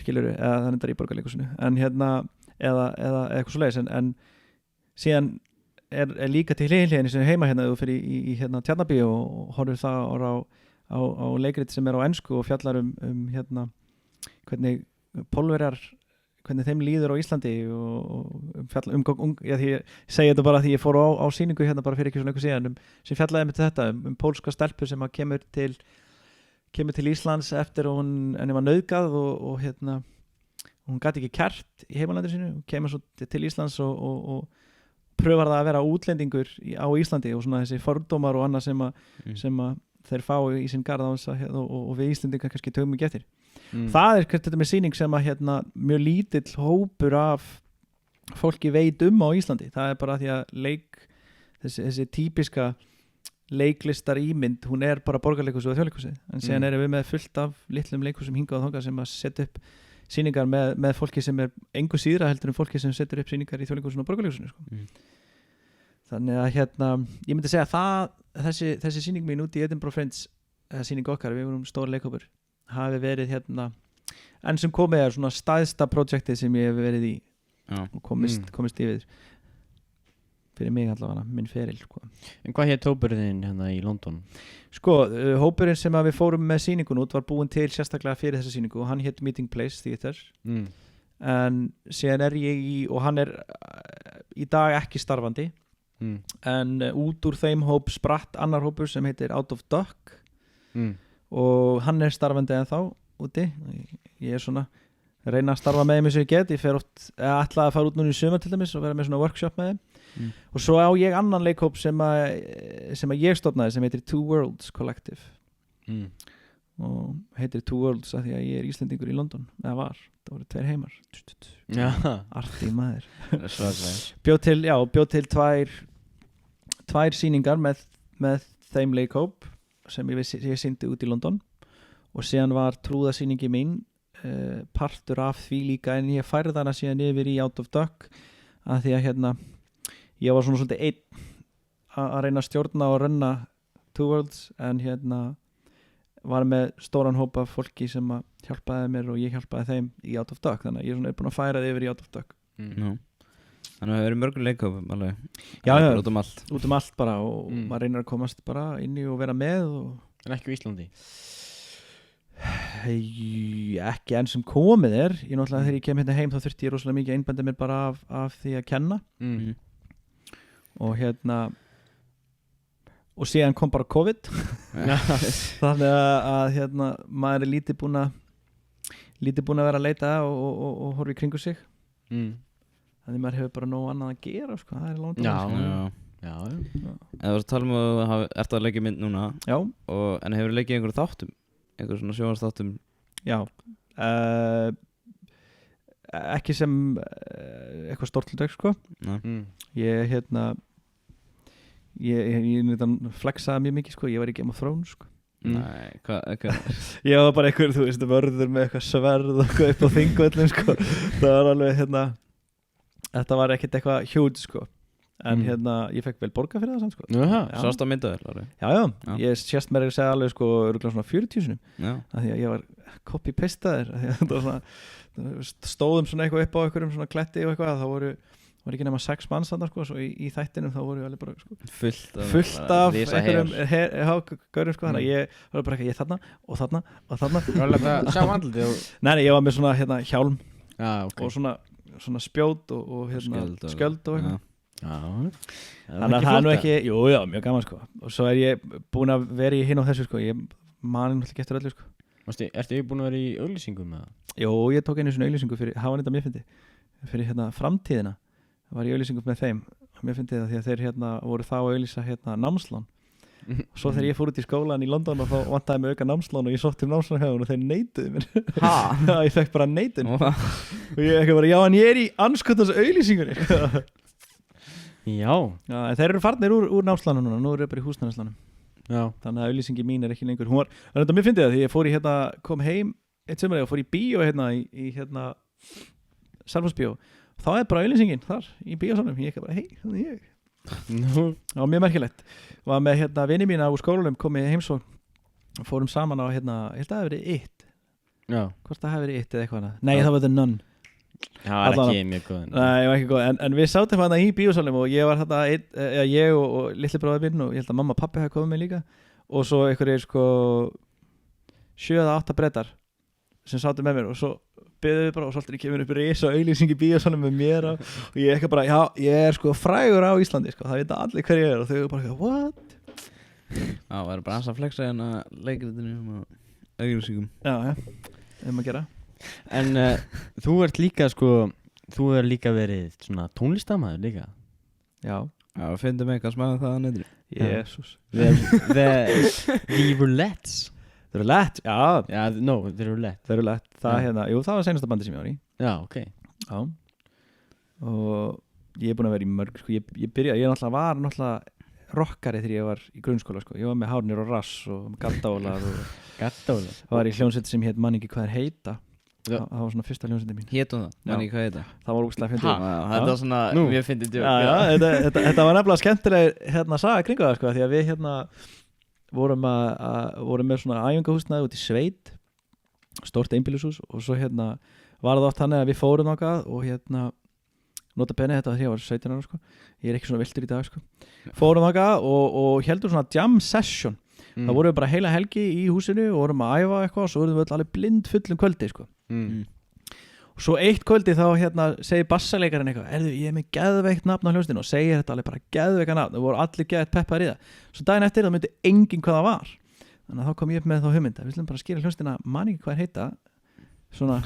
skilurðu, eða það er í Borgarleikhúsinu, en eða eitthvað svoleiðis, en síðan er líka til hliðinni sem heima þú fyrir í Tjarnarbíó og horfir það á leikrit sem er á ensku og fjallar um hvernig Pólverjar hvernig þeim líður á Íslandi og fjalla því ég segi þetta bara því ég fór á sýningu hérna bara fyrir ekki svona eitthvað síðan sem fjallaði með þetta pólska stelpu sem að kemur til Íslands eftir og henni var nauðgað og hérna hún gat ekki kært í heimalandinu sínu og kemur svo til Íslands og pröfar það að vera útlendingur á Íslandi og svona þessi fordómar og annað sem að þeir fá í sinn garð og við Íslendingar kannski tökum ekki eftir. Það þetta með sýning sem að hérna mjög lítill hópur af fólki veit á Íslandi. Það bara því að þessi típiska leiklistar ímynd, hún bara borgarleikhúsið og þjóðleikhúsið, en síðan erum við með fullt af litlum leikhúsum hingað og þangað sem að setja upp sýningar með fólki sem engu síðra heldur en fólki sem setur upp sýningar í þjóðleikhúsinu og borgarleikhúsinu sko. Þannig að hérna ég myndi segja að þessi sýning mín út í Edinburgh Fringe, sýning okkar, við vorum stór leikhópur, hafi verið hérna enn sem komið svona stæðsta projektið sem ég hef verið í og komist yfir fyrir mig allavega, minn feril sko. En hvað hétt hópurinn hérna í London? Sko, hópurinn sem að við fórum með sýningun út var búinn til sérstaklega fyrir þessa sýningu og hann hétt Meeting Place Theatre en síðan ég og hann í dag ekki starfandi en út úr þeim hóp spratt annar hópur sem heitir Out of Duck og hann starfandi ennþá úti. Ég svona reyna að starfa með þeim eins og ég get, ég fer oft ætla að fara út núna í sumar til dæmis og vera með svona workshop með þeim og svo á ég annan leikhóp sem að ég stofnaði sem heitir Two Worlds Collective og heitir Two Worlds af því að ég Íslendingur í London það voru 2 heimar arti maður bjóð til tvær sýningar með þeim leikhóp sem ég sýndi út í London og síðan var trúðasýningi mín partur af því líka en ég færði hana síðan yfir í Out of Duck að því að hérna ég var svona svolítið einn að reyna að stjórna og renna Two Worlds en hérna var með stóran hóp af fólki sem að hjálpaði mér og ég hjálpaði þeim í Out of Duck þannig að ég er búin að færa þið yfir í Out of Duck Þannig að það verið mörgum leikhópum alveg út allt bara og maður reynir að komast bara inn í og vera með En ekki á Íslandi? Ekki enn sem komið ég náttúrulega þegar ég kem hérna heim þá þurfti ég rosalega mikið að einbenda mér bara af því að kenna og hérna og síðan kom bara COVID þannig að hérna maður lítið búin að vera að leita og horfa í kringu sig þannig maður hefur bara nóg annað að gera sko. Það langt Já. En þú varst að tala að ertu að leikja mynd núna en hefur leikið einhverjum þáttum einhver svona sjónvarpsþáttum? Já ekki sem eitthvað stórt hlutverk sko. Ég hérna ég flexaði mjög mikið sko. Ég var í Game of Thrones sko. Nei, hvað? Ég var bara einhver, þú veist, vörður með eitthvað sverð og eitthvað upp á þingvöllum sko. Það var alveg hérna þetta var ekkert eitthvað huge sko. En hérna, ég fekk vel borga fyrir það samt sko. Sást á myndavél? Já, ég sést mér að segja alveg sko örugglega svona 40 sinum af því að ég var copy-pastaður stóðum svona eitthvað upp á einhverjum svona kletti og eitthvað þá voru ekki nema 6 manns þarna sko svo í þættinum þá voru alveg bara sko fullt af einhverjum gaurum sko þannig að ég var bara ekki ég þarna og þarna og þarna Var þetta sjá andlitið? Nei, ég var með svona hérna hjálm okay. og svona spjót og hérna skjöld og eitthvað Þannig að það nú ekki mjög gaman sko og svo ég búin að vera í hinn á þessu sko ég mani náttúrulega ekki eftir öllu sko Ertu búin að vera í auglýsingum með það? Jú, ég tók einu svona auglýsingu fyrir hafa þetta mér fyndi fyrir hérna framtíðina var ég auglýsingu með þeim og mér fyndi það því að þeir hérna voru þá að auglýsa hérna námslán og svo þegar ég fór út í skólan í London og þá vantaði mig auka námslán og ég sótti námslán hjá og þeir neituðu mér ég fekk bara neitun og ég ekki bara en ég í anskotans auglýsingunni Já, en þeir eru farnir úr námslánum núna, nú eru bara í húsnæðislánum þannig að auglýsingi mín ekki lengur hún var, þetta mér fyndi það því ég fór í hérna kom heim eitt sumar og fór í bíó hérna í hérna Selfossbíó þá bara auglýsingin þar í bíósalnum ég ekki bara þannig ég það var mjög merkilegt var með hérna vini mína úr skólanum komið heimsókn fórum saman á hérna ég held að það hefði verið It hvort það hefði verið It eða eitthvað annað nei það var The Nun það var ekki mjög góð nei ég var ekki góð en við sátum hérna í bíósalnum og ég var hérna ég og litli bróðir minn og ég held að mamma og pappi hafa komið með líka og svo einhverjir sko 7-8 brettar sem sátu með mér og svo byggðum við bara og svolítið kemur upp risa auglýsing í bíósalnum með mér og ég ekki bara, já, ég er sko frægur á Íslandi sko, það vita allir hver ég er og þau bara, what? Já, það er bara að flexa hérna leikritinu og auglýsingum. Já, að gera. En þú ert líka sko, þú er líka verið svona tónlistarmaður líka. Já. Já, finnum eitthvað smaga það að neyndri. Jésús. The Roulettes. The Roulette, já. Já, no, The Roulette. The Roulette, það hérna, jú, það var seinasta bandi sem ég var í. Já, ok. Já. Og ég er búin að vera í mörg, sko, ég byrjaði, ég var náttúrulega rockari þegar ég var í grunnskóla, sko. Ég var með hárnir og rass og gaddólar og Gaddólar. var í hljómsveit sem hét man ekki hvað heita. Það var svona fyrsta hljómsveitin mín. Hétum það, mann ekki hvað heita. Það var úrslega fyndið. Þetta var svona, mjög fyndið djók. Já, þetta var nefnilega skemmtileg hérna saga kringu það, sko, því að við hérna vorum með svona æfingahúsnæði út í sveit, stórt einbýlishús og svo hérna var það oft þannig að við fórum þangað og hérna nota bene þetta þegar ég var 17 ára, sko. Ég er ekki svona viltur í dag, sko. Fórum þangað og heldum svona jam session. Það vorum við bara heila helgi í húsinu og vorum að æfa eitthvað og svo vorum við allir blind fullum kvöldi, sko. Og svo eitt kvöldi þá hérna segir bassalekarinn eitthvað, ég er með geðveikt nafn á hljómsveitinu og segir þetta alveg bara geðveika nafn og voru allir geðveikt peppaðir í það. Svo daginn eftir þá myndi enginn hvað það var. Þannig að þá kom ég upp með þá hugmynd að við slum bara skýra hljómsveitina, man ekki hvað heita, svona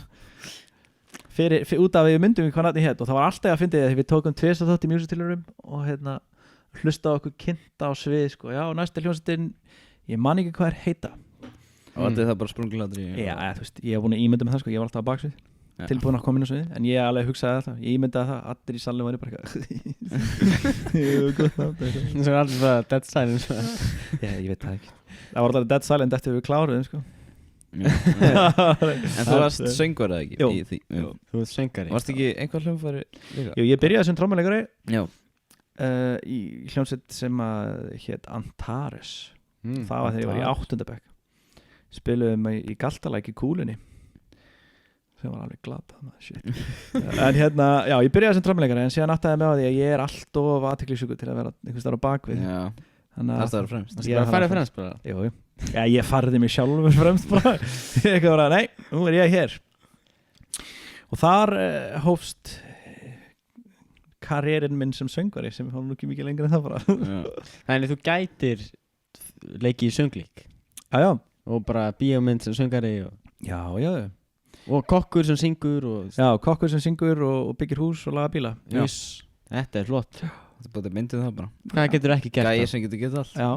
fyrir út af við myndum við hvað nafni hétt og það var alltaf að fyndið því við tókum 2 þátt í music-tilraurum og hérna hlusta á okkur kynnta á svið, sko, já, næsta hljómsveitin, ég man ekki hvað heita. Og allir það bara sprungladri. Já, þú veist, ég hef búin að ímynda með það, sko, ég var alltaf á baksvið. Tilbúin að koma inn á sviði, en ég alveg hugsaði alltaf, ég ímyndaði það, allir í salinu væri bara Það er allir bara dead silence. Já, ég veit það ekki. Það var alltaf dead silent eftir við kláruðum, sko. En þú varst söngvar eða ekki? Jú. Þú ert söngari. Varst ekki einhver hljómfæri líka? Jú, ég byrjaði sem trommuleikari í hljómsveit sem að hét Antares. Það var þegar ég var í 8. bekk. Spiluðum í Galtalæk í Kúlunni. Það var alveg glad en hérna, já, ég byrjaði sem trommuleikari en síðan áttaði mig á því að ég er allt of athyglisjúkur til að vera einhvers staðar á bakvið. Já, það er fremst. Það er farið fremst bara. Jú, já, ég farði mig sjálfur fremst bara. Ég bara, nei, nú er ég hér. Og þar hófst karrierinn minn sem söngvari sem var nú ekki mikið lengur en það bara. Þannig þú gætir leikið í sönglík. Já. Og bara bíómynd sem söngari og... Já. Og kokkur sem syngur og... Já, kokkur sem syngur og byggir hús og laga bíla. Yes. Þetta er flott. Þetta er bara myndið það bara. Hvað getur ekki gert? Gæi sem getur gett allt. Já,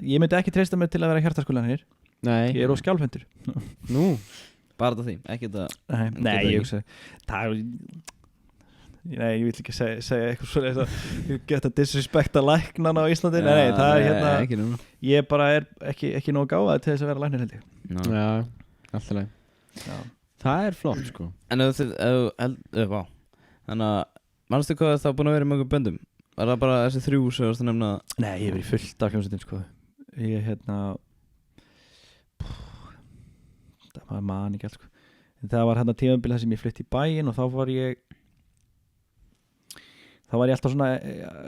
ég myndi ekki treysta mér til að vera hjartaskulanir. Nei. Ég er skjálfhentur. Nú. Bara þetta því, ekki þetta. Nei, ég hugsa það er... Nei, ég vil ekki segja eitthvað svona you get a disrespecta læknana á Íslandi. Nei, það er hérna ekki núna. Ég bara er ekki nóg gáðað til þess að vera læknir, held ég. Já, alltaf leið. Já. Það er flott, sko. En vá. Þannig að manstu hvað það búin að vera í mjög böndum? Var það bara þessi 3 sem varst að nefna? Nei, ég hef verið fullt af hljómsveitum, sko. Ég það var man ekki allt, sko. En það var hérna tímabil þar sem ég flytti í bæinn og þá var ég alltaf svona,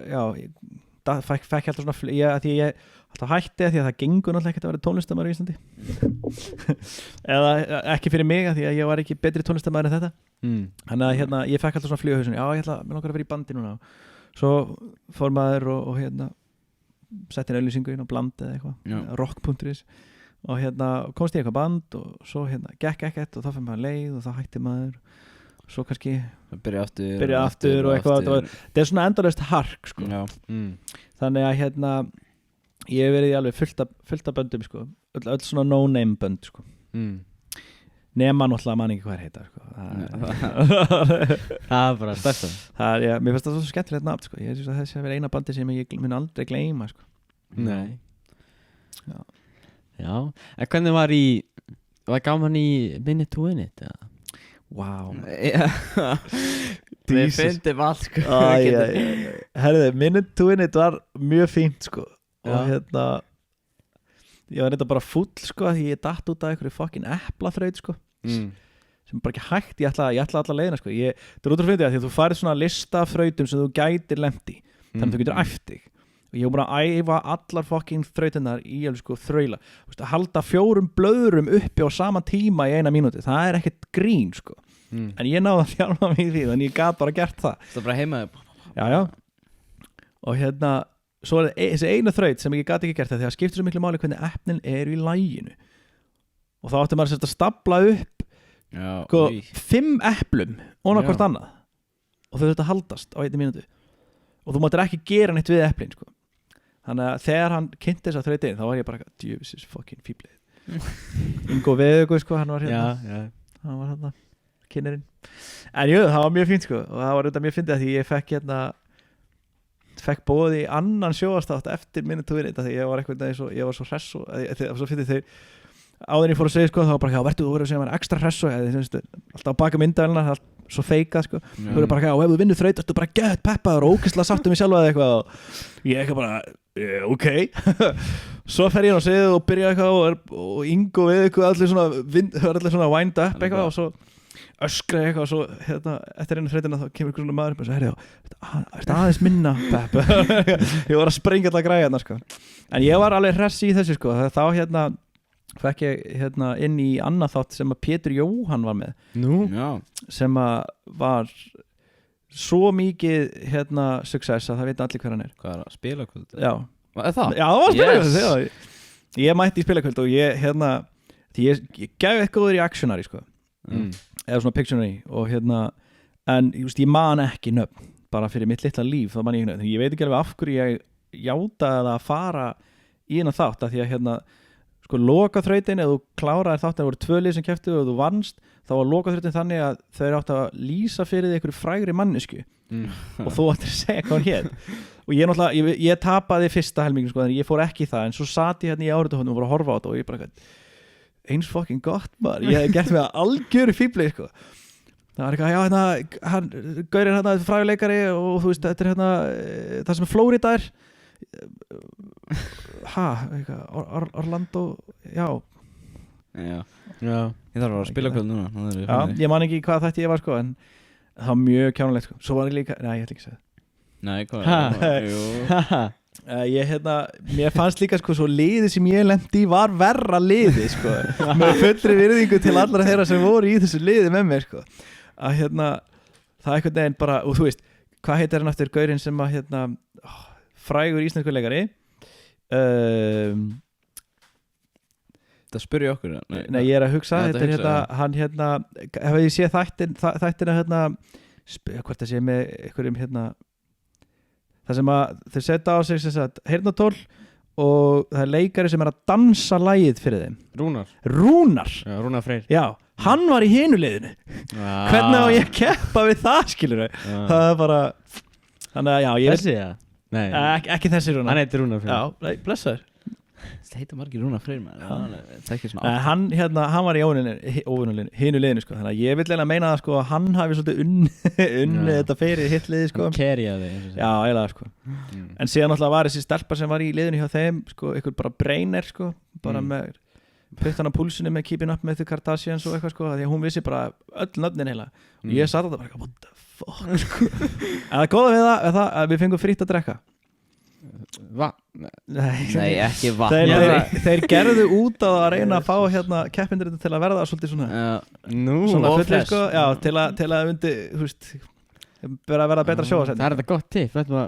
já, fekk alltaf svona, því ég alltaf hætti því að það gengur náttúrulega ekkert að vera tónlistarmaður í Íslandi. Eða ekki fyrir mig því að ég var ekki betri tónlistarmaður en þetta. Þannig að hérna, ég fekk alltaf svona flug á hausinu, já, mér langar að vera í bandi núna. Svo fór maður og hérna, setti inn auglýsingu inn á Bland eða eitthvað, rock.is og hérna komst ég eitthvað band og svo hérna gekk ekkert og þá fyrir maður leið og þá hætti maður. Svo kannski byrja aftur og eitthvað það er svona endalaust hark, sko. Þannig að hérna ég hef verið í alveg fullt af böndum, sko. Öll svona no name bönd, sko. Nema náttúrulega man ekki hvað heita, sko. Það er bara stærsta. Mér finnst það svo skemmtilegt nafn, sko. Ég syns að þessi að vera eina bandi sem ég mun aldrei gleyma, sko. Nei. Já. En hvernig var gaman í Minute to Win It? Wow. Við fyndum allt, sko. Herðu, Minute to Win It var mjög fínt, sko. Og hérna ég var reynda bara fúll, sko, því ég datt út af einhverju fucking eplaþraut, sko. Sem bara ekki hægt, ég ætla alla leiðina, sko. Það er út af að finna því að þú farið svona lista af þrautum sem þú gætir lent í. Þannig að þú getur æft þig. og ég var búin að æfa allar fucking þrautinnar í alveg sko þraula, að halda 4 blöðrum uppi á sama tíma í 1 mínúti, það er ekkert grín sko, en ég náði að þjálfa mig í því, þannig ég gat bara gert það. Það bara heima Já, og svo er þessi eina þraut sem ég gat ekki gert það, því að skiptir svo miklu máli hvernig efnin eru í laginu, og þá átti maður að stapla upp sko, 5 eplum ofan á hvort annað, og þau þurftu að haldast á 1 mínútu, og þú máttir ekki gera neitt við eplin sko. Þannig að þegar hann kynnti þess að þrautin, þá var ég bara djöfisins fucking fíblið Ingo Veðugu sko, hann var hann var kynnerinn, en jú, það var mjög fínt sko, og það var þetta mjög fyndið að því ég fekk boð í annan sjóastátt eftir minni túrin, því ég var eitthvað ég var svo hress og svo fyndið þeir áður en ég fór að segja sko, þá var bara þú verður að segja mér ekstra hress og alltaf að baka myndavélina, svo feikað sko, þú verður bara og ef þú vinnur þraut, ertu bara gett peppaður og ógeðslega sáttur mig sjálfa eða eitthvað, og ég eitthvað bara ok svo fer ég á sviðið og byrja eitthvað og Ingo við eitthvað allir svona wind up eitthvað og svo öskra eitthvað og svo eftir einu þrautina þá kemur eitthvað svona maður upp og svo ertu aðeins minna pepp ég var að sprengja alltaf græðarna sko, en ég var alveg hress í þessu sko, þá fekk ég inn í annað þátt sem að Pétur Jóhann var með sem að var svo mikið success að það veit allir hver hann er. Hvað er það? Spilakvöld? Já. Var það? Já, það var spilakvöld, ég mætti í spilakvöld og ég ég gef eitthvað góður í actionari sko, eða svona pictionary og en ég man ekki nöfn, bara fyrir mitt litla líf, það man ég nöfn, ég veit ekki alveg af hverju ég játaði að fara í hennar þátt, að því að sko lokaþrautin, ef þú kláraðir þátt, það voru 2 lið sem kepptu og þú vannst, þá var lokaþrautin þannig að þau áttu að lýsa fyrir því einhverju frægri mannesku og þú ættir að segja hvað hann hét og ég náttúrulega, ég tapaði fyrsta helmingin sko, þannig ég fór ekki í það, en svo sat ég í áriðahóðnum og voru að horfa á þetta og ég bara eins fucking gott maður, ég hef gert mig að algjöru fíbli sko. Það var eitthvað, Gaurinn fræguleikari og þú veist, þetta er það sem Flórida er Orlando já ég þarf að spila kvöld núna já, ég man ekki hvað þetta ég var sko, en það var mjög kjánulegt sko. Svo var ég líka, nei ég ætla ekki að segja nei, hvað mér fannst líka sko, svo liðið sem ég lendi í var verra liðið sko, með fullri virðingu til allra þeirra sem voru í þessu liði með mér sko, að það er eitthvað neginn bara, og þú veist hvað heitir hann eftir gaurinn sem að frægur íslenskur leikari það spyrir ég okkur nei, ég er að hugsa þetta hann hef ég séð þættina hvort það sé með einhverjum það sem að þeir setja á sig heyrnartól og það er leikari sem er að dansa lagið fyrir þeim Rúnar Freyr já, hann var í hinu liðinu hvernig á ég að keppa við það skilur það er bara þannig að já, ég þessi það? Nei, ekki þessi Rúnar hann heitir Rúnar Freyr já, blessaður það heitir margir Rúnar Freyr hann var í hinu liðinu sko, þannig að ég vil eiginlega meina það sko, að hann hafi svolítið unnið þetta fyrir hitt liði sko. Kerjaði já, eiginlega sko en síðan náttúrulega var þessi stelpa sem var í liðinu hjá þeim sko, einhver bara brainer sko, bara með puttan á púlsinu með Keeping Up með The Kardashians og eitthvað sko, því að hún vissi bara öll nöfnin heila og ég satt á þetta bara, what the fuck sko. En það góða við það að við fengum fritt að drekka nei, ekki vatn þeir gerðu út á að reyna að fá keppindur til að verða svolítið svona fullir sko, já, til að undi, þú veist vera að verða betra sjó það er þetta gott tipp, þetta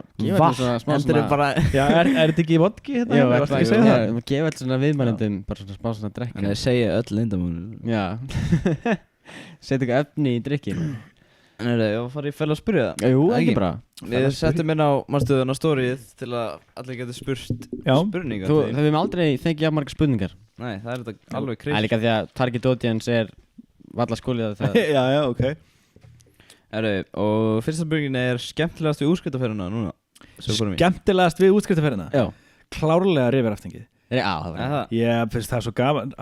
er þetta ekki vodki já, gefa alltaf svona viðmælendum bara svona smá svona drekka en það segja öll leyndamál já setja eitthvað efni í drikkin en ég var að fara í fæla að spyrja það jú, ekki bara við settum inn á mannstuðan á stórið til að allir getur spurt spurningar þú hefum aldrei fengið jafn margar spurningar nei, það er þetta alveg crazy það er líka því að target audience er valla skólið já, ok og fyrsta spurningin er skemmtilegast við útskriftarferðina núna skemmtilegast við útskriftarferðina? já klárlega Riverraftingið það finnst það svo gaman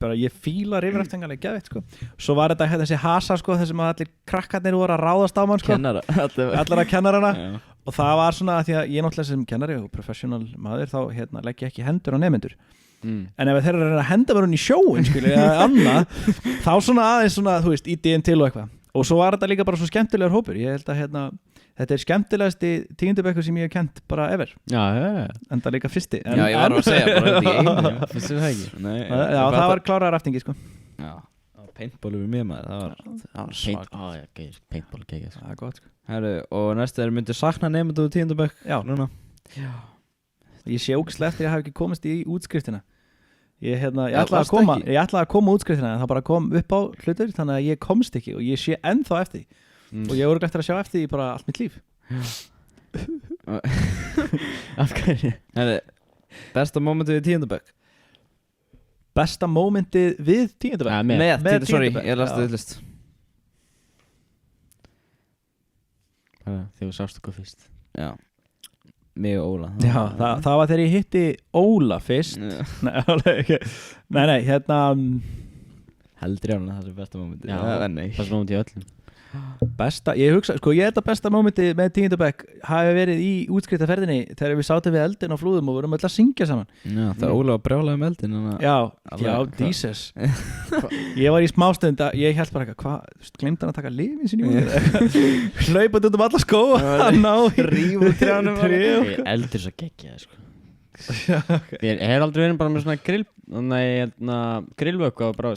bara ég fíla Riverraftingarlega geðveikt sko. Svo var þetta þessi hasa sko, þessum að allir krakkarnir voru að ráðast á mann sko. allir að kennarana og það var svona að því að ég náttúrulega sem kennari og professional maður þá legg ég ekki hendur á nemendur en ef þeir eru að reyna að henda mér hún í sjóin eða annað þá svona aðeins svona, þú veist, ídíinn til og eitthvað og svo var þetta líka bara svo skemmtilegur hópur ég held að þetta er skemmtilegasti 10. bekkur sem ég hef kent bara ever, Já, en það líka fyrsti Já, ég var að segja bara þetta í einu Fyrstu það ekki Nei, Já, það var klára raftingi sko. Já, það var paintball við mér maður Það var svak Paintball geggjað Það er gott sko. Herru, og næst er myndi sakna nefndu 10. bekk Já. Núna Ég sé ógeðslega eftir að ég hafi ekki komist í útskriftina ég ætlaði varstu að koma ekki? ég ætlaði að koma útskriftina en það bara kom upp á hlutur þannig að ég komst ekki og ég sé ennþá eftir því og ég voru eftir að sjá eftir því bara allt mitt líf Af hverju? Herru, besta momentið við 10. bekk Besta mómentið við 10. bekk Með, sorry, 10. bekk. ég lastu Já. þitt list Þegar þú sást okkur fyrst Já, mig og Óla Já, það var þegar ég hitti Óla fyrst Já. Nei, alveg ekki. nei, Heldur ég alveg það er besta momentið Já. Nei Það sem ámund í öllum besta, ég hugsa, sko ég held að besta mómentið með 10. bekk hafi verið í útskriftaferðinni þegar við sátum við eldin á Flúðum og vorum öll að syngja saman Já, það er Óla að brjálaði með eldin Já, Alveg, já, hvað? Jesus Ég var í smástund að ég held bara eitthvað gleymd hann að taka lifin sinni hlaupað út alla skó að ná Rífa úr trjánum Ég eldur svo geggjað sko. Ég hef aldrei verið bara með svona grillvöku og bara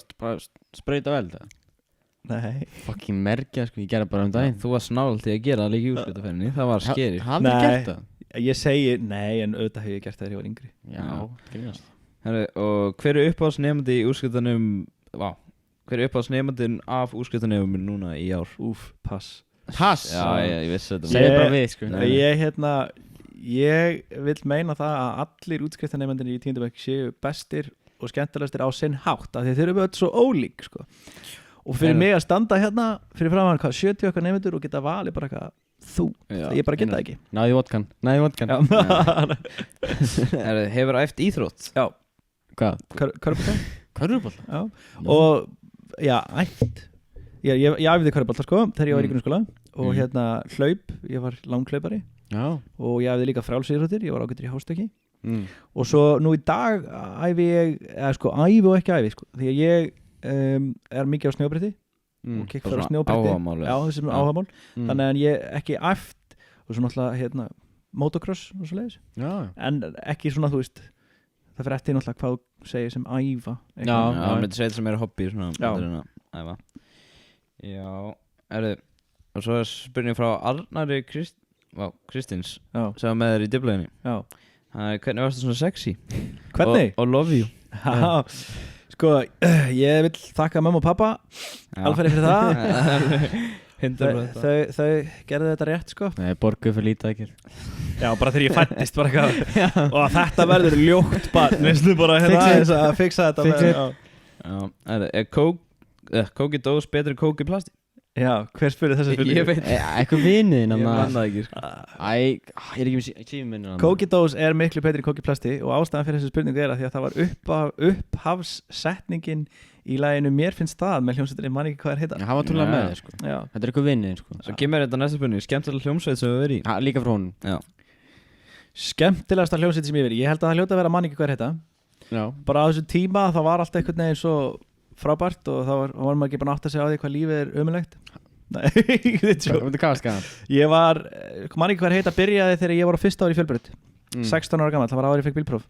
sprauta vel það Nei, Fucking merkja sko, ég gerði bara daginn Þú var snált í að gera það líka í úrskiptaferðinni Það var skeri Hafði Nei. gert það? ég segi nei en auðvitað hef ég gert það þegar ég var yngri Já, grínast Herru, og hver er uppáhaldsnefandi í úrskriftanum hver er uppáhaldsnefandinn af úrskriftanum núna í ár? Úf, pass Pass? Já, ég vissi þetta Segðu bara við sko Nei. Ég vil meina það að allir útskriftanemendur í 10. bekk séu bestir og skemmtilegastir á sinn hátt af því þeir eru öll svo ólík sko. Og fyrir mig að standa hérna fyrir framan 70 okkar nemendur og geta valið bara eitthvað þú, ég bara geta það ekki Náði vodkan Herru, hefur æft íþrótt? Já, Hvað? körfubolta Körfubolta? Já, og já, ætt ég æfði körfubolta sko þegar ég var í grunnskóla og hérna hlaup, ég var langhlaupari Já og ég æfði líka frjálsíþróttir, ég var ágættur í hástökki og svo nú í dag æfi ég, eða sko æfi og ekki æfi sko, því að ég er mikið á snjóbretti og kickfara á snjóbretti áhugamál Já, þessum áhugamál þannig að ég ekki æft og svo náttúrulega hérna motocross og svo leiðis Já en ekki svona þú veist það fyrir eftir náttúrulega hvað þú segir sem æfa Já. Já, myndi segja þetta sem er hobby svona Já. betur en að æfa Já, herru og svo er spurning frá Arnari Kristins Já, sem var með þér í difleginni já Hvernig varst það svona sexy? Hvernig? Og love you Já, sko, ég vil þakka mamma og pappa alveg fyrir það 100% þau gerðu þetta rétt sko Nei, borguð fyrir lítið ekki Já, bara þegar ég fættist bara eitthvað og þetta verður ljótt barn veistu bara hérna að fixa þetta Fix it. Já. Er kóki dós betri kóki plasti? Já, hver spurði þessa spurningu? Ég veit Eitthvað vinið Ég man það ekki sko. Ég er ekki með sífuminn Kókidós er miklu betri kóki plasti og ástæðan fyrir þessu spurningu er að því að það var upphafssetningin í laginu Mér finnst það með hljómsveitinni, man ekki hvað er heita Það var trúlega með þér sko Já. Þetta er eitthvað vinið sko Svo kemur þetta næsta spurning Skemmtilega hljómsveit sem við verið í Líka frá honum Já Skemmtilegasta hljómsveit sem ég verið, ég held að það hljóta að vera man ekki hvað er heita Já bara á þessu tíma það var allt einhvern veginn svo frábært og þá var maður ekki bara átt að segja á því hvað lífið er ömulegt Nei, ég var man ekki hvað er heita byrjaði þegar ég var á fyrsta ári í fjölbraut 16 ára gammal, það var árið ég fekk bílpróf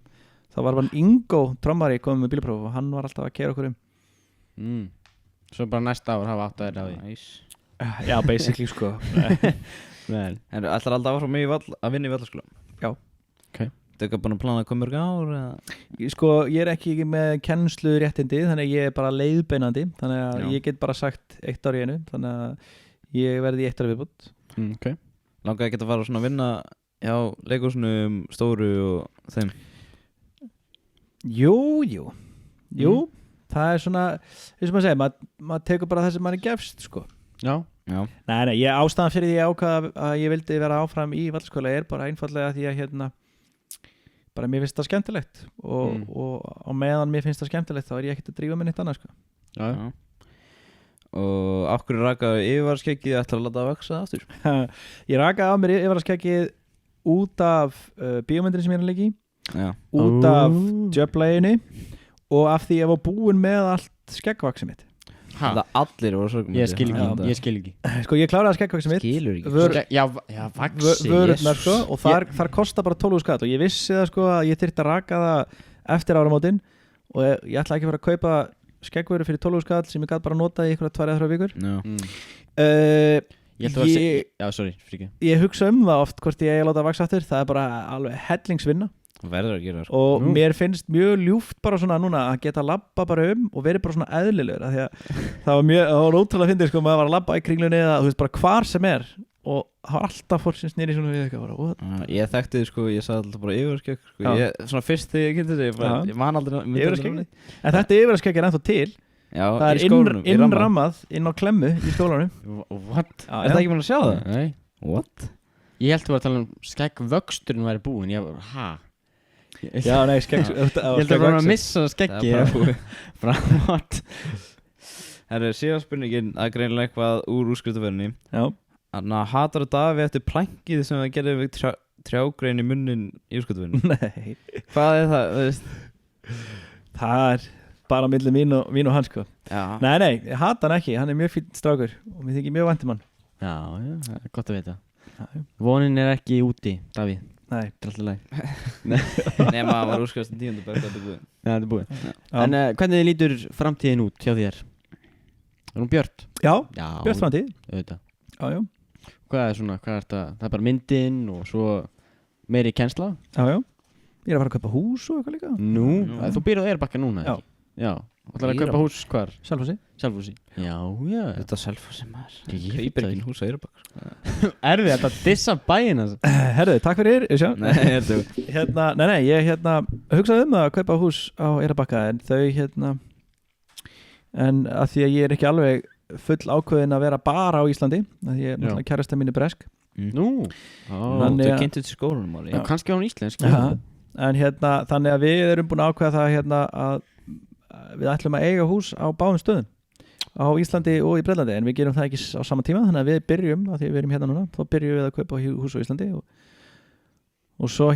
þá var Ingo trommari komið með bílpróf og hann var alltaf að keyra okkur Svo bara næsta ár hafa 8 ári á því Nice Já, basically sko Vel En ætlar alltaf áfram að vinna í vallaskóla? Já. Ok Þú ekki búin að plana að koma mörg ár eða? Sko, ég er ekki með kennslu réttindi þannig að ég er bara leiðbeinandi þannig að ég get bara sagt 1 ár í einu þannig að ég verði í 1 ár viðbútt Ok Langaði ekki að fara svona að vinna hjá leikhúsnum stóru og þeim? Jú það er svona, eins og maður segir maður tekur bara það sem maður er gefst sko. Já Nei, ástæðan fyrir því ég ákvað að ég vildi vera áfram í vallaskóla er bara einfallega því að hérna bara mér finnst það skemmtilegt og á meðan mér finnst það skemmtilegt þá er ég ekkert að drífa mig neitt annað sko. Já Og af hverju rakaðu yfirvaraskeggið ætlar að láta að vaksa aftur? Ég rakaði á mér yfirvaraskeggið út af bíómyndinni sem ég er að leika í Já út af Jöbleginu og af því ég var búinn með allt skeggvaxið mitt Ha? Það allir voru sorgmættir. Ég skil ekki Sko ég kláraði að skeggvaxi mitt Skilur ekki. Já, vaxi vörurnar Jesus. sko og þar kostar bara 12 skall og ég vissi það sko að ég þyrfti að raka það eftir áramótin og ég ætla ekki að fara að kaupa skeggvöru fyrir 12 skall sem ég gæti bara notað í einhverja 2-3 vikur Ég held að já, sorry, fríkið ég hugsa það oft hvort ég láta að vaxa aftur, það er bara alveg hellingsvinna Verður að gera sko. og mér finnst mjög ljúft bara svona núna að geta labba bara og verið bara svona eðlilegur af því að það var ótrúlega að fyndið sko, maður var að labba í kringlunni eða þú veist bara hvar sem er og það var alltaf fólk sem snýri svona við eitthvað bara, Ég þekkti sko, ég sagði alltaf bara yfirskegg sko. Svona fyrst þegar ég kynnti þessi ég man aldrei yfirskegg en þetta yfirskegg er ennþá til Já, það er innrammað inn á klemmu í skólanum What? Er það ekki búin að sjá það? Nei What? Ég held að vera að tala skeggvöxturinn væri búinn Ég var, ha? Já, nei, skegg Ég held að vera að missa skeggi Bara, what? Það er síðan spurningin að greinilega eitthvað úr úrskriftaferðinni Já Þannig að hatar að Davi eftir plankið sem það gerði við trjágrein í munnin í úrskriftaferðinni Nei Hvað er það, veist? Það er bara milli mín og hans sko Já Nei, ég hata hann ekki, hann er mjög fínn strákur og mér þykir mjög vænt hann Já, það er gott að vita Vonin er ekki úti, Davíð Nei Drallilega Nema að var úrskrifast 10. bekk, þetta er búið Já, þetta er búið En hvernig lítur framtíðin út hjá þér? Er hún björt? Já, Já björt framtíð Auðvitað Já Hvað er svona, hvað er þetta? Það er bara myndin og svo meiri kennsla Já Ég er að fara að kaupa hús og eitthvað líka Nú, þú býrð á Eyrarbakka núna Já. ekki? Já Og það er að kaupa hús hvar? Selfossi Já Þetta Selfossi maður Ég Kaupir ekki hús á Eyrarbakka Er við þetta að dissa bæinn Herðu, takk fyrir Nei, þetta Nei, ég hugsaði að kaupa hús á Eyrarbakka en þau en að því að ég er ekki alveg full ákveðin að vera bara á Íslandi að ég er náttúrulega kærasta mínu bresk Nú Þau kynntu til skólanum ári Já, kannski á hún íslensk En þannig að við erum búin að ákveða það að við ætlum að eiga hús á báðum stöðum á Íslandi og í Breitlandi en við gerum það ekki á sama tíma þannig að við byrjum, að því við erum hérna núna þá byrjum við að kaupa hús á Íslandi og svo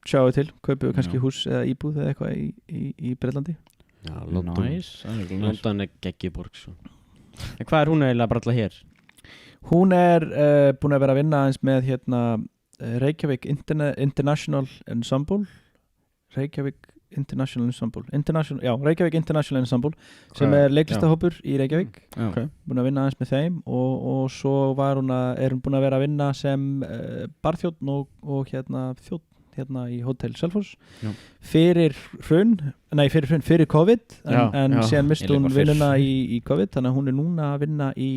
sjáum við til, kaupum við kannski hús eða íbúð eða eitthvað í Breitlandi Já, London er geggjuborg En hvað er hún eiginlega bara alltaf hér? Hún er búin að vera að vinna eins með Reykjavík International Ensemble Reykjavík International Ensemble sem er leiklistahópur í Reykjavík búin að vinna eins með þeim og svo er hún búin að vera að vinna sem barþjónn og þjónn í Hotel Selfoss fyrir COVID en síðan misti hún vinnuna í COVID þannig að hún er núna að vinna í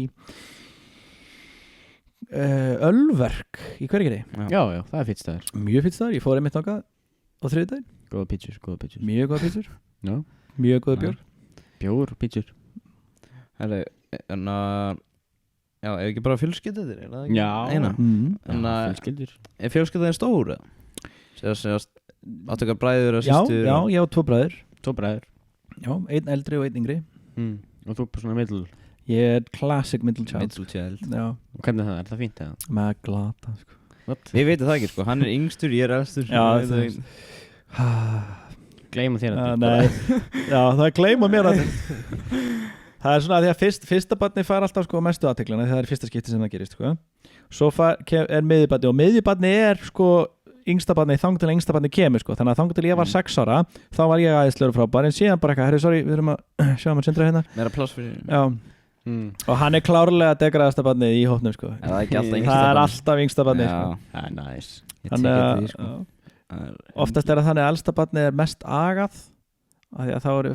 Ölverk í Hvergeri Já, það er fýtt staður Mjög fýtt staður, ég fór einmitt þangað á þriðjudaginn Góða pítsur Mjög góða pítsur Mjög góða bjór Bjór og pítsur Herri, en já, ef ekki bara fjölskyldur þér, er það ekki? Já En fjölskyldur Er fjölskyldur stór? Segast áttu eitthvað bræður og systur? Já, ég á 2 bræður 2 bræður Já, einn eldri og einn yngri Og þú er svona middle Ég er classic middle child Já. Og hvernig það? Er það fínt eða? Með glata sko. Við veitum það ekki sko, hann er yngstur, ég er elstur Já, Gleyma þér að Já, það gleyma mér að það er svona að því að fyrsta barni fær alltaf sko mestu aðteklana það er fyrsta skipti sem það gerist sko. Svo er miðjubarni og miðjubarni er sko yngsta barni þang til yngsta barni kemur sko. Þannig að þang til ég var 6 ára þá var ég æðislegur frábær en síðan bara eitthvað, sorry, við erum að sjá að Sindra hérna meira pláss fyrir Já og hann er klárlega degraðasta barnið í hópnum sko. Það er alltaf yngsta barni sko. Það er næs Oftast er það þannig að elsta barnið er mest agað af því að þá eru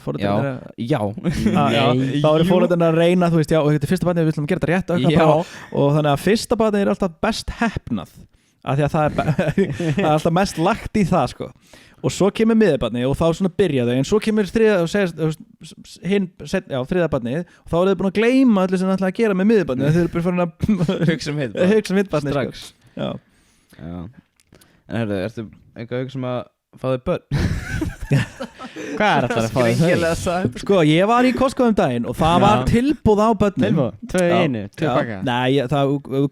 fóreldrarnir að reyna þú veist, já, og þetta er fyrsta barnið við viljum gera þetta rétt og þannig að fyrsta barnið er alltaf best heppnað af því að það er alltaf mest lagt í það sko. Og svo kemur miðjubarnið og þá svona byrja þau en svo kemur þriðja barnið og þá eru þau búin að gleyma öllu sem það ætla að gera með miðjubarnið þau eru bara farin að hugsa miðjubarnið strax sko. Já. En herðu, ertu eitthvað sem að fá þig börn? Hvað er þetta að fá þig? Sko, ég var í Costco daginn og það var tilbúð á börnum 2 í 1, 2 baka Nei, það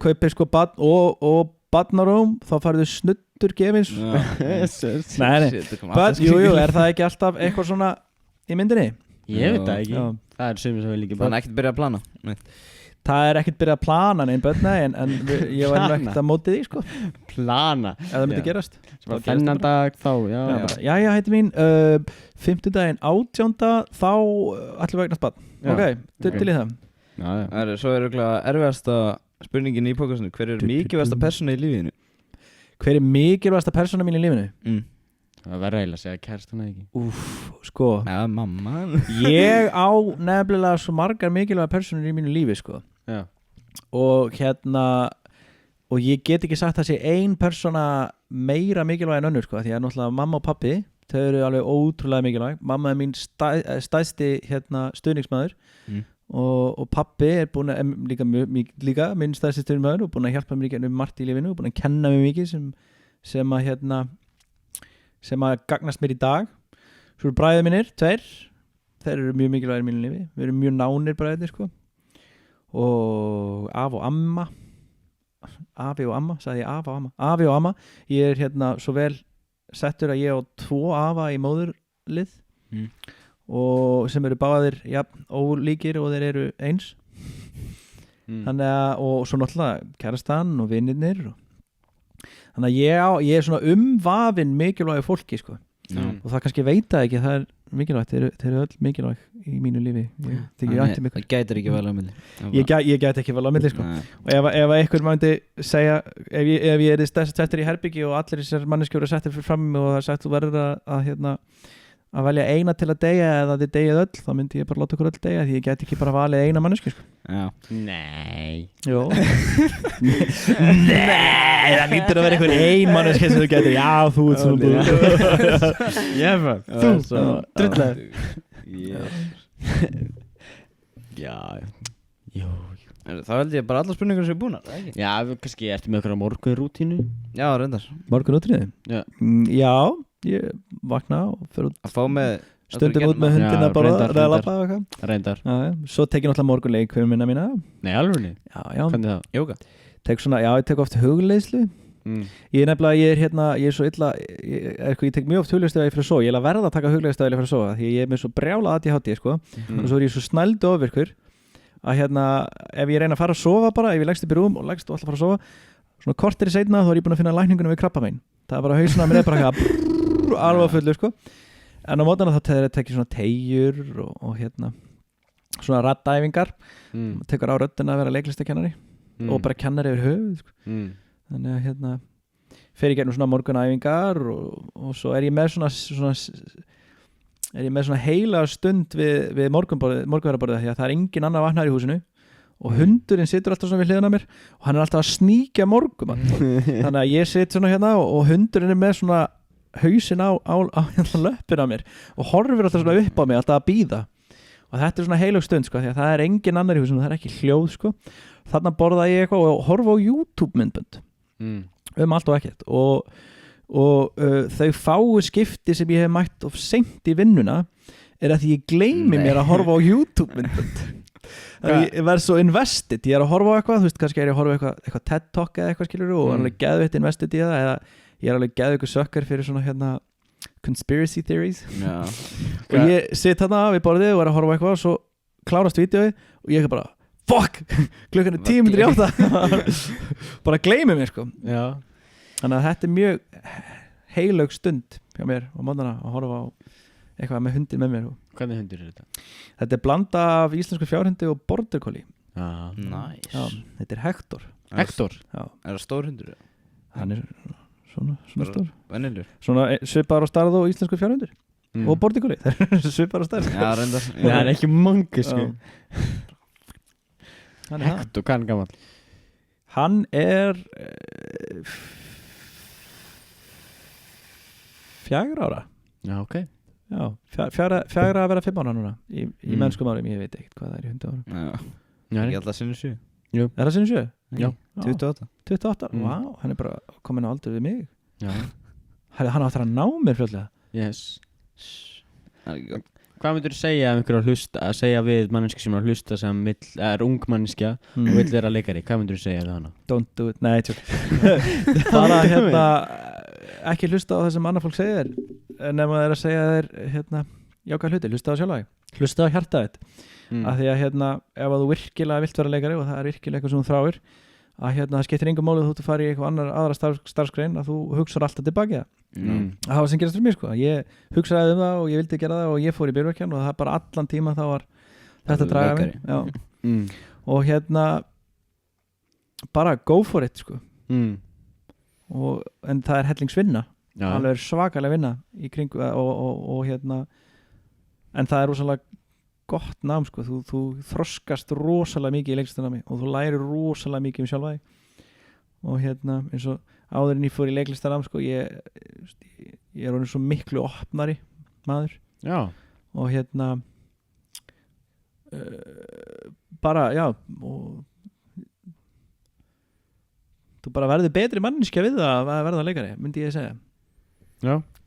kaupir sko barn og barnarúm þá farið þau snuttur gefins Nei, jú, er það ekki alltaf eitthvað svona í myndinni? Ég veit það ekki. Já. Það er sumir sem vil ekki Þannig ekkert byrja að plana. Nei. Það er ekkert byrjað að plana neinn börn, nei, en ég var Plana? ekkert að móti því, sko, plana. ef það myndi Já. gerast. Bara þennan dag þá, já. Já, bara, jæja, hætti mín, 50. 18. þá ætlum við að eignast barn. Já. Ok, til í það. Já, já. Svo er örugglega erfiðasta spurningin í podcastinu. Hver er mikilvægasta persóna í lífinu? Hver er mikilvægasta persóna mín í lífinu? Það verður eiginlega að segja kærstana ekki. Sko, Já, mamma. ég á nefnilega svo margar mikilvæga persónur í mínu lífi, sko. Já. Og og ég get ekki sagt að sé ein persóna meira mikilvæg en önnur, sko, því að náttúrulega mamma og pappi, þau eru alveg ótrúlega mikilvæg. Mamma er mín stæðsti stuðningsmaður og pappi er búin að líka minn stæðsti stuðningsmaður og búin að hjálpa mér líka um margt í lífinu og búin að kenna mér mikið sem að gagnast mér í dag. Svo eru bræður mínir, 2, þeir eru mjög mikilvægir í mínu lífi, við erum mjög nánir bræðir, sko, og afi og amma, sagði ég afi og amma, ég er svo vel settur að ég á 2 afa í móðurlið og sem eru báðir ólíkir og þeir eru eins. Þannig að, og svo náttúrulega kærastan og vinirnir þannig að ég er svona umvafinn mikilvægi fólki, sko. Og það kannski veit það ekki, það er mikilvægt, þeir eru öll mikilvæg í mínu lífi. Það gætir ekki vel á milli. Ég gæti ekki vel á milli, sko. Og ef einhver myndi segja, ef ég er settur í herbyggi og allir þessar manneskjóru settir fyrir fram og það er sagt þú verður að velja eina til að deyja eða þið deyjað öll, þá myndi ég bara láta okkur öll deyja því ég gæti ekki bara valið eina mannesku, sko. Já. Nei. Jó. Nei, það lítur að vera einhver ein manneski sem þú getur, já, þú ert svona Ég var, þú, drullar. Já, jú. Það held ég bara allar spurningar sem er búnar, ekki? Já, kannski ertu með okkur á morgun rútínu? Já, reyndar. Morgun útriði? Já. Já, ég vakna og fyrir út Að fá með stundum út með hundina bara að labba og eitthvað. Reyndar. Svo tek ég náttúrulega morgunleik fyrir minna mína. Nei, alveg niður? Já. Hvernig það? Jóga. Ég tek oft hugleiðslu. Ég er svo illa, ég tek mjög oft hugleiðslu að ég fyrir að sofa. Ég er að verða að taka hugleiðslu að ég fyrir að sofa því ég er með svo brjála ADHD, sko. Og svo er ég svo snældu ofvirkur að ef ég reyna að fara að sofa bara, ef ég leggst upp í rúm og leggst og ætla að fara að sofa, svona kortir í seinna þá er ég búin að finna lækningunum við krabbamein. Það er bara hausinn á mér er bara alveg fullur, sko. En á mótana þá tek ég svona teygjur og svona raddæfingar, tekur á röddina að vera leiklistakennari og bara kennari yfir höfuð, sko. Þannig að fer ég gegnum svona morgunæfingar og svo er ég með svona heila stund við morgunverðarborðið því að það er engin annar vaknar í húsinu og hundurinn situr alltaf svona við hliðina á mér og hann er alltaf að sníkja morgumann. Þannig að ég sit svona og hundurinn er með svona hausinn á löppin á mér og horfir alltaf svona upp á mig, alltaf að bíða. Og þetta er svona heilög stund, sko, því að það er engin annar í húsinu, það er ekki hljóð, sko. Þarna borða ég eitthvað og horfa á YouTube myndbönd allt og ekkert og þau fáu skipti sem ég hef mætt of seint í vinnuna er að því ég gleymi mér að horfa á YouTube myndbönd. Ég verð svo invested, ég er að horfa á eitthvað, þú veist, kannski er ég að horfa á eitthvað TED Talk eða eitthvað, skilur og alveg geðveitt invested í það eða ég er alveg geðveikur sökkar fyrir svona conspiracy theories. Já. Og ég sitt þarna við borðið og er að horfa á eitthvað og svo klárast vídeoið og ég er bara fuck, klukkan er 10:08 bara gleymi mér, sko. Já. Þannig að þetta er mjög heilög stund hjá mér á mótnana að horfa á eitthvað með hundin með mér. Hvernig hundur er þetta? Þetta er blanda af íslensku fjárhundi og border collie. Nice. Já, þetta er Hector. Hector? Já. Er það stór hundur? Hann er svona stór. Vennilegur? Svona svipaður á stærð og íslensku fjárhundur og border collie. Það er svipaður á stærð. Já, reyndar. Það er ekki mangi, sko. Hector, hvað er hann gamall? Hann er 4 ára. Já, ok. Já, 4 að vera 5 ára núna í mennskum árum, ég veit ekkert hvað það er í hundaárum. Já, ég held að sinni 7. Jú. Er það sinni 7? Já. 28. Vá, hann er bara komin á aldur við mig. Já. Hann áttur að ná mér fljótlega. Yes. Það er ekki gott. Hvað myndur þú segja ef einhver að segja við manneski sem er að hlusta sem er ung manneskja og vill vera leikari? Hvað myndur þú segja við hana? Don't do it, nei, tjók. Bara ekki hlusta á það sem annað fólk segir nema þeir að segja þér jákvæð hluti, hlusta á sjálfagi. hlusta á hjartað þitt af því að hérna, ef að þú virkilega vilt vera leikari og það er virkilega eitthvað sem þú þráir að hérna, það skiptir engum máli að þú ert að fara í eitthvað aðra starfsgrein að þú hugsar alltaf tilbaki það var sem gerast fyrir mér sko ég hugsaði það og ég vildi gera það og ég fór í byrverkjan og það bara allan tíma þá var þetta draga mig og hérna bara go for it sko en það er hellingsvinna alveg svakalega vinna í kring og hérna en það er rosalega gott nám sko, þú þroskast rosalega mikið í leiklistarnámi og þú lærir rosalega mikið sjálfa þig og hérna eins og áður en ég fór í leiklistarnám sko, ég er orðinn svo miklu opnari maður og hérna bara, og þú bara verður betri manneskja við það að verða leikari, myndi ég segja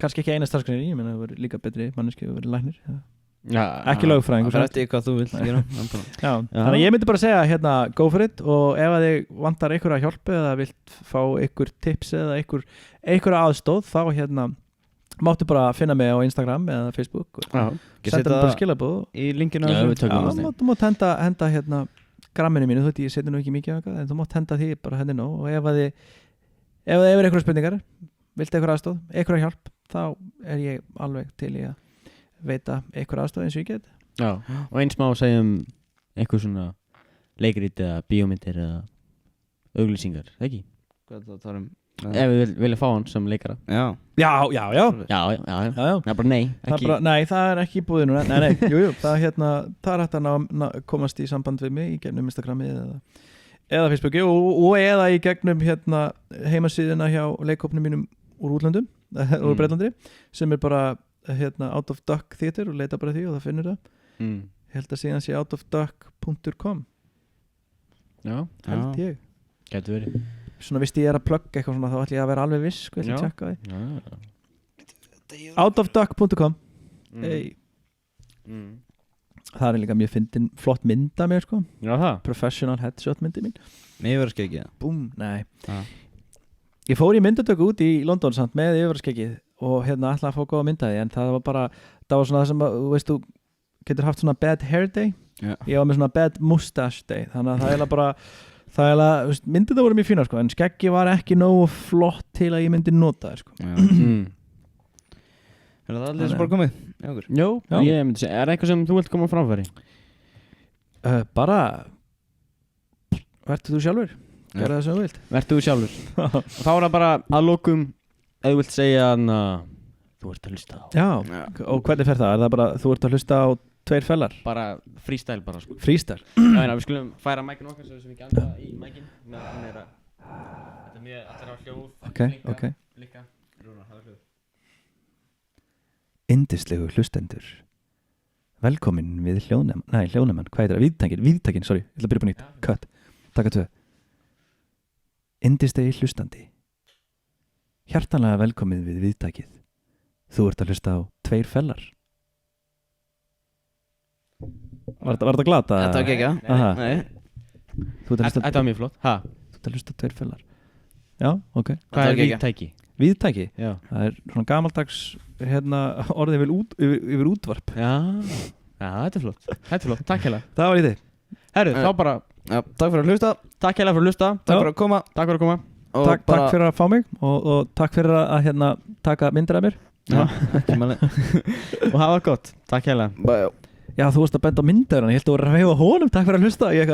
kannski ekki eina starfsgrein ég menna þú verður líka betri manneskja og verður læknir ekki lögfræðingur það er eftir hvað þú vilt gera þannig að ég myndi bara segja hérna go for it og ef að þig vantar einhverja hjálp eða vilt fá einhver tips eða einhverja aðstóð þá hérna máttu bara finna mig á Instagram eða Facebook og senda mig bara skilabóð í linkinu þú mátt henda hérna gramminu mínu, þú veit ég seti nú ekki mikið af það en þú mátt henda því bara henni nú og ef það er einhverja spurningar vilt einhverja aðstóð, einhverja hjálp þá er ég alveg til í að veita einhver aðstoð eins og ég get og eins má segja einhver svona leikrít eða bíómyndir eða auglýsingar, ekki? Hvað það tala ef við vilja fá hann sem leikara já bara nei nei, það er ekki í búið núna nei, jú, það er hægt að komast í samband við mig í gegnum Instagrami eða Facebooki og eða í gegnum hérna heimasíðuna hjá leikhópnum mínum úr útlöndum úr Breitlandi sem er bara hérna Out of Duck Theater og leita bara því og það finnur það ég held að síðan sé outofduck.com held ég getur verið svona vist ég er að plugga eitthvað svona þá ætlum ég að vera alveg viss sko ég ætla að tjekka því outofduck.com það er líka mjög fyndin flott mynda mér sko professional headshot myndi mín með yfirvarskegið búm, nei ég fór í myndatöku út í London samt með yfirvarskegið og hérna ætlaði að fá góða myndaði en það var svona það sem að þú veist þú getur haft svona bad hair day ég var með svona bad mustache day þannig að það er að myndið það voru mjög fínar sko en skeggi var ekki nógu flott til að ég myndi nota það sko er það allir sem bara komið? Jó, ég myndi segja, er eitthvað sem þú vilt koma framfæri? Bara verður þú sjálfur gera það sem þú vilt verður þú sjálfur og þá er það bara að lokum ef þú vilt segja þú ert að hlusta á og hvernig fer það? Er það bara þú ert að hlusta á tveir fellar? Bara freestyle bara sko Freestyle? Við skulum færa mækinn okkar svo sem við ekki anda í mækinn þetta er mjög allir á hljóð Ok Yndislegu hlustendur velkomin við hljóðnemann hvað heitir það? Viðtækin, sorry ég ætla að byrja på nýtt cut, taka 2 Yndislegi hlustandi hjartanlega velkomið við viðtækið. Þú ert að hlusta á tveir fellar. Var þetta glata? Þetta var ekki ekki. Nei. Þetta var mjög flott. Þú ert að hlusta á tveir fellar. Já, ok. Hvað er viðtæki? Viðtæki? Já. Það er svona gamaldags orðið yfir útvarp. Já, þetta er flott. Takk hérlega. Það var í þig. Herru, þá bara takk fyrir að hlusta. Takk hérlega fyrir að hlusta. Takk fyrir að koma. Takk fyrir að fá mig og takk fyrir að taka myndir af mér. Og hafa gott. Takk hérlega. Já, þú varst að benda á myndir hann. Ég held að þú voru að veifa honum. Takk fyrir að hlusta. Já.